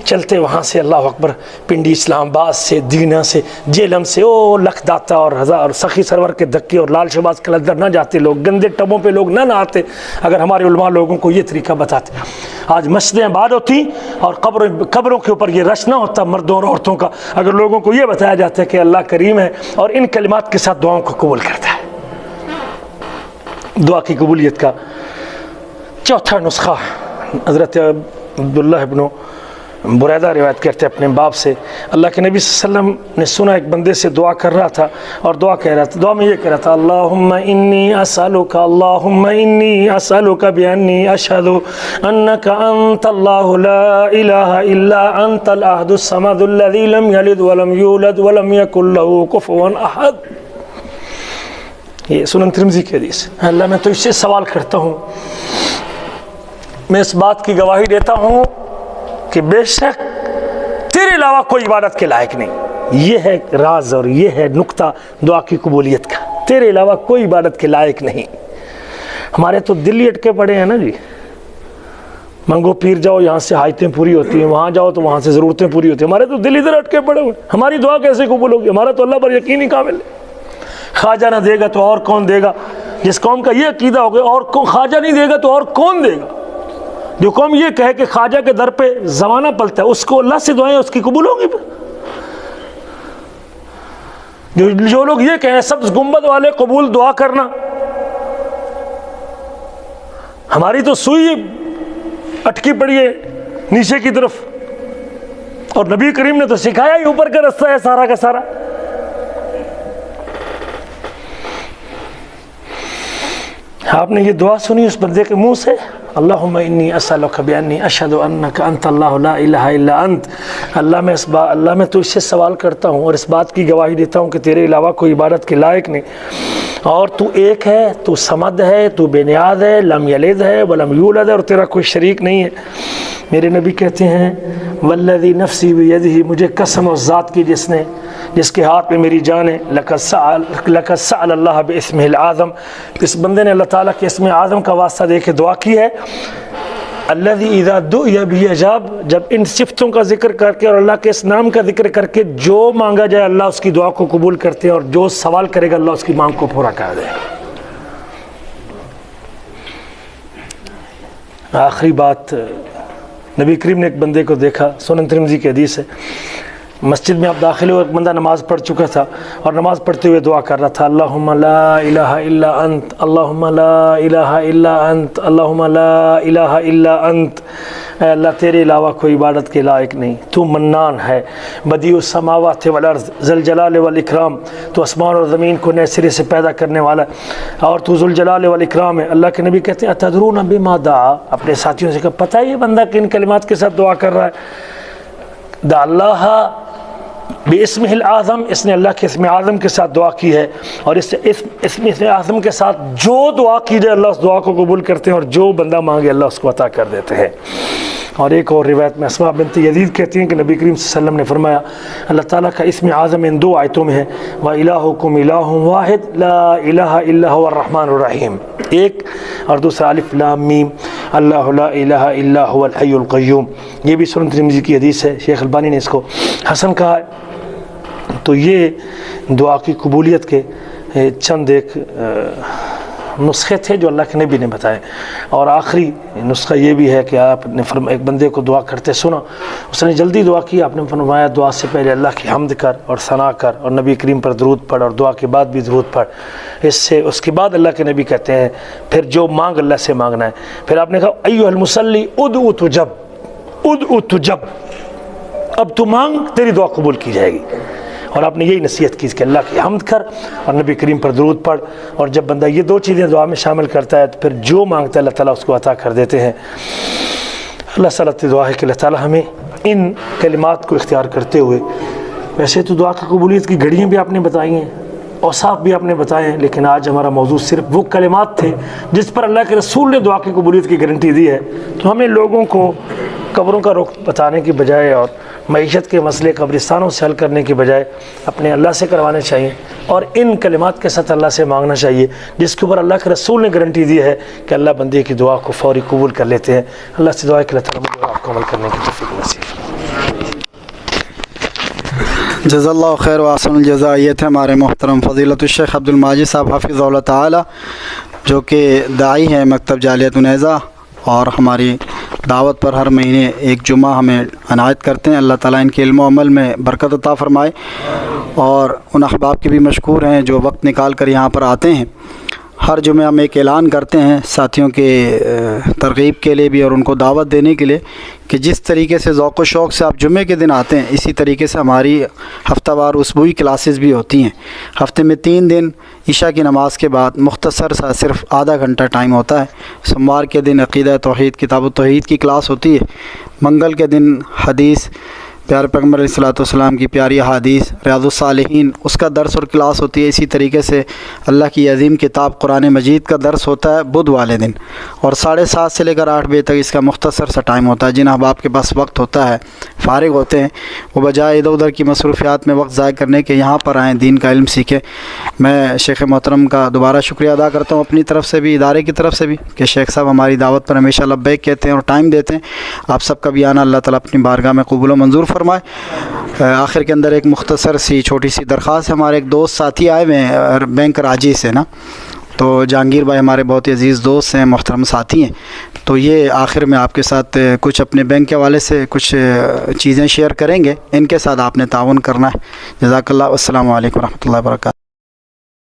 چلتے وہاں سے اللہ اکبر پنڈی اسلام آباد سے، دینہ سے، جیلم سے، او لکھ داتا اور ہزار اور سخی سرور کے دھکے اور لال شہباز کلندر نہ جاتے، لوگ گندے ٹبوں پہ لوگ نہ نہاتے اگر ہمارے علماء لوگوں کو یہ طریقہ بتاتے. آج مسجدیں آباد ہوتی اور قبروں کے اوپر یہ رش نہ ہوتا مردوں اور عورتوں کا اگر لوگوں کو یہ بتایا جاتا ہے کہ اللہ کریم ہے اور ان کلمات کے ساتھ دعاؤں کو قبول کرتا ہے. دعا کی قبولیت کا چوتھا نسخہ حضرت عبداللہ ابن بریدہ روایت کرتے اپنے باپ سے. اللہ کے نبی صلی اللہ علیہ وسلم نے سنا ایک بندے سے دعا کر رہا تھا اور دعا کہہ رہا تھا، دعا میں یہ کہہ رہا تھا اللہم انی اسألک، اللہم انی اسألک بانی اشہد انک انت اللہ لا الہ الا انت الاحد الصمد الذی لم یلد ولم یولد ولم یکن لہ کفوا احد. یہ سنن ترمذی کی حدیث. اللہ میں تو اس سے سوال کرتا ہوں، میں اس بات کی گواہی دیتا ہوں کہ بے شک تیرے علاوہ کوئی عبادت کے لائق نہیں. یہ ہے راز اور یہ ہے نقطہ دعا کی قبولیت کا، تیرے علاوہ کوئی عبادت کے لائق نہیں. ہمارے تو دل ہی اٹکے پڑے ہیں نا جی. منگو پیر جاؤ، یہاں سے حاجتیں پوری ہوتی ہیں، وہاں جاؤ تو وہاں سے ضرورتیں پوری ہوتی ہیں. ہمارے تو دل ادھر اٹکے پڑے ہوئے، ہماری دعا کیسے قبول ہوگی؟ ہمارا تو اللہ پر یقین ہی کامل ہے. خواجہ نہ دے گا تو اور کون دے گا؟ جس قوم کا یہ عقیدہ ہو گیا اور خواجہ نہیں دے گا تو اور کون دے گا؟ جو قوم یہ کہے کہ خواجہ کے در پہ زمانہ پلتا ہے، اس کو اللہ سے دعائیں اس کی قبول ہوں گی. جو لوگ یہ کہیں سبز گنبد والے قبول دعا کرنا، ہماری تو سوئی اٹکی پڑی ہے نیچے کی طرف، اور نبی کریم نے تو سکھایا ہی اوپر کا رستہ ہے سارا کا سارا. آپ نے یہ دعا سنی اس بندے کے منہ سے، اللہم انی اسألک بانی اشہد انک انت اللہ لا الہ الا انت. اللہ میں تو اس سے سوال کرتا ہوں اور اس بات کی گواہی دیتا ہوں کہ تیرے علاوہ کوئی عبادت کے لائق نہیں، اور تو ایک ہے، تو صمد ہے، تو بے نیاز ہے، لم یلد ہے ولم یولد ہے، اور تیرا کوئی شریک نہیں ہے. میرے نبی کہتے ہیں والذی نفسی بیدہ، مجھے قسم اس ذات کی جس کے ہاتھ میں میری جان ہے، لقد سأل اللہ باسمہ العظم. اس بندے نے اللہ تعالیٰ کے اسم اعظم کا واسطہ دے کے دعا کی ہے. الذی اذا دعی به اجاب، جب ان صفتوں کا ذکر کر کے اور اللہ کے اس نام کا ذکر کر کے جو مانگا جائے اللہ اس کی دعا کو قبول کرتے ہیں، اور جو سوال کرے گا اللہ اس کی مانگ کو پورا کر دے. آخری بات، نبی کریم نے ایک بندے کو دیکھا، سنن ترمذی کی حدیث ہے. مسجد میں آپ داخل ہوئے، ایک بندہ نماز پڑھ چکا تھا اور نماز پڑھتے ہوئے دعا کر رہا تھا اللہم لا الہ الا انت، اللہم لا الہ الا انت، اللہم لا الہ الا انت. اے اللہ تیرے علاوہ کوئی عبادت کے لائق نہیں، تو منان ہے، بدیع السماوات والارض، ذوالجلال والاکرام، تو آسمان اور زمین کو نئے سرے سے پیدا کرنے والا ہے اور تو ذوالجلال والاکرام ہے. اللہ کے نبی کہتے ہیں اتدرون بما دعا، اپنے ساتھیوں سے کہا پتہ ہے یہ بندہ کن کلمات کے ساتھ دعا کر رہا ہے؟ دعا اللہ بِاسمِهِ الْأَعْظَمِ، اس نے اللہ کے اسم اعظم کے ساتھ دعا کی ہے، اور اس اسم اعظم کے ساتھ جو دعا کی جائے اللہ اس دعا کو قبول کرتے ہیں، اور جو بندہ مانگے اللہ اس کو عطا کر دیتے ہیں۔ اور ایک اور روایت میں اسماء بنت یزید کہتی ہیں کہ نبی کریم صلی اللہ علیہ وسلم نے فرمایا اللہ تعالیٰ کا اسم اعظم ان دو آیتوں میں ہے، وَإِلَٰهُكُمْ إِلَٰهٌ وَاحِدٌ لَا إِلَٰهَ إِلَّا هُوَ الرَّحْمَٰنُ الرَّحِيمُ، ایک، اور دوسرا الف لام میم اللہ لا الہ الا هو الحی القیوم۔ یہ بھی سنن ترمذی کی حدیث ہے، شیخ البانی نے اس کو حسن کہا ہے۔ تو یہ دعا کی قبولیت کے چند ایک نسخے تھے جو اللہ کے نبی نے بتائے، اور آخری نسخہ یہ بھی ہے کہ آپ نے ایک بندے کو دعا کرتے سنا، اس نے جلدی دعا کی، آپ نے فرمایا دعا سے پہلے اللہ کی حمد کر اور ثنا کر اور نبی کریم پر درود پڑھ، اور دعا کے بعد بھی درود پڑھ، اس کے بعد اللہ کے نبی کہتے ہیں پھر جو مانگ اللہ سے مانگنا ہے۔ پھر آپ نے کہا ایھا المصلی ادعو تجب، ادعو تجب، اب تو مانگ تیری دعا قبول کی جائے گی۔ اور آپ نے یہی نصیحت کی کہ اللہ کی حمد کر اور نبی کریم پر درود پڑھ، اور جب بندہ یہ دو چیزیں دعا میں شامل کرتا ہے تو پھر جو مانگتا ہے اللہ تعالیٰ اس کو عطا کر دیتے ہیں۔ اللہ تعالیٰ سے دعا ہے کہ اللہ تعالیٰ ہمیں ان کلمات کو اختیار کرتے ہوئے، ویسے تو دعا کی قبولیت کی گھڑیاں بھی آپ نے بتائی ہیں، اوصاف بھی آپ نے بتائے ہیں، لیکن آج ہمارا موضوع صرف وہ کلمات تھے جس پر اللہ کے رسول نے دعا کی قبولیت کی گارنٹی دی ہے۔ تو ہمیں لوگوں کو قبروں کا رخ بتانے کی بجائے اور معیشت کے مسئلے قبرستانوں سے حل کرنے کی بجائے اپنے اللہ سے کروانے چاہیے، اور ان کلمات کے ساتھ اللہ سے مانگنا چاہیے جس کے اوپر اللہ کے رسول نے گارنٹی دی ہے کہ اللہ بندے کی دعا کو فوری قبول کر لیتے ہیں۔ اللہ سے دعا ہے کہ اللہ تعالیٰ مجھے اور آپ کو عمل کرنے کی توفیق نصیب فرمائے۔ جزا اللہ خیر و احسن الجزا۔ یہ تھے ہمارے محترم فضیلت الشیخ عبد الماجد صاحب حفظہ اللہ تعالی، جو کہ داعی ہیں مکتب جالیت النہضہ، اور ہماری دعوت پر ہر مہینے ایک جمعہ ہمیں عنایت کرتے ہیں۔ اللہ تعالیٰ ان کے علم و عمل میں برکت عطا فرمائے، اور ان احباب کے بھی مشکور ہیں جو وقت نکال کر یہاں پر آتے ہیں۔ ہر جمعہ ہم ایک اعلان کرتے ہیں ساتھیوں کے ترغیب کے لیے بھی اور ان کو دعوت دینے کے لیے کہ جس طریقے سے ذوق و شوق سے آپ جمعے کے دن آتے ہیں، اسی طریقے سے ہماری ہفتہ وار اسبوعی کلاسز بھی ہوتی ہیں۔ ہفتے میں 3 دن عشاء کی نماز کے بعد مختصر سا صرف آدھا گھنٹہ ٹائم ہوتا ہے۔ سوموار کے دن عقیدہ توحید کتاب التوحید کی کلاس ہوتی ہے، منگل کے دن حدیث پیارے پیغمبر علیہ الصلوۃ والسلام کی پیاری احادیث ریاض الصالحین اس کا درس اور کلاس ہوتی ہے۔ اسی طریقے سے اللہ کی عظیم کتاب قرآن مجید کا درس ہوتا ہے بدھ والے دن، اور 7:30 سے لے کر 8 بجے تک اس کا مختصر سا ٹائم ہوتا ہے۔ جن احباب کے پاس وقت ہوتا ہے، فارغ ہوتے ہیں، وہ بجائے ادھر ادھر کی مصروفیات میں وقت ضائع کرنے کے یہاں پر آئیں، دین کا علم سیکھیں۔ میں شیخ محترم کا دوبارہ شکریہ ادا کرتا ہوں اپنی طرف سے بھی، ادارے کی طرف سے بھی، کہ شیخ صاحب ہماری دعوت پر ہمیشہ لبیک کہتے ہیں اور ٹائم دیتے ہیں۔ آپ سب کا بھی آنا اللہ تعالیٰ اپنی بارگاہ میں قبول و منظور فرمائے۔ آخر کے اندر ایک مختصر سی چھوٹی سی درخواست ہے، ہمارے ایک دوست ساتھی آئے ہوئے ہیں بینک راجی سے نا، تو جہانگیر بھائی ہمارے بہت ہی عزیز دوست ہیں، محترم ساتھی ہیں، تو یہ آخر میں آپ کے ساتھ کچھ اپنے بینک کے حوالے سے کچھ چیزیں شیئر کریں گے، ان کے ساتھ آپ نے تعاون کرنا ہے۔ جزاک اللہ، السلام علیکم ورحمۃ اللہ وبرکاتہ۔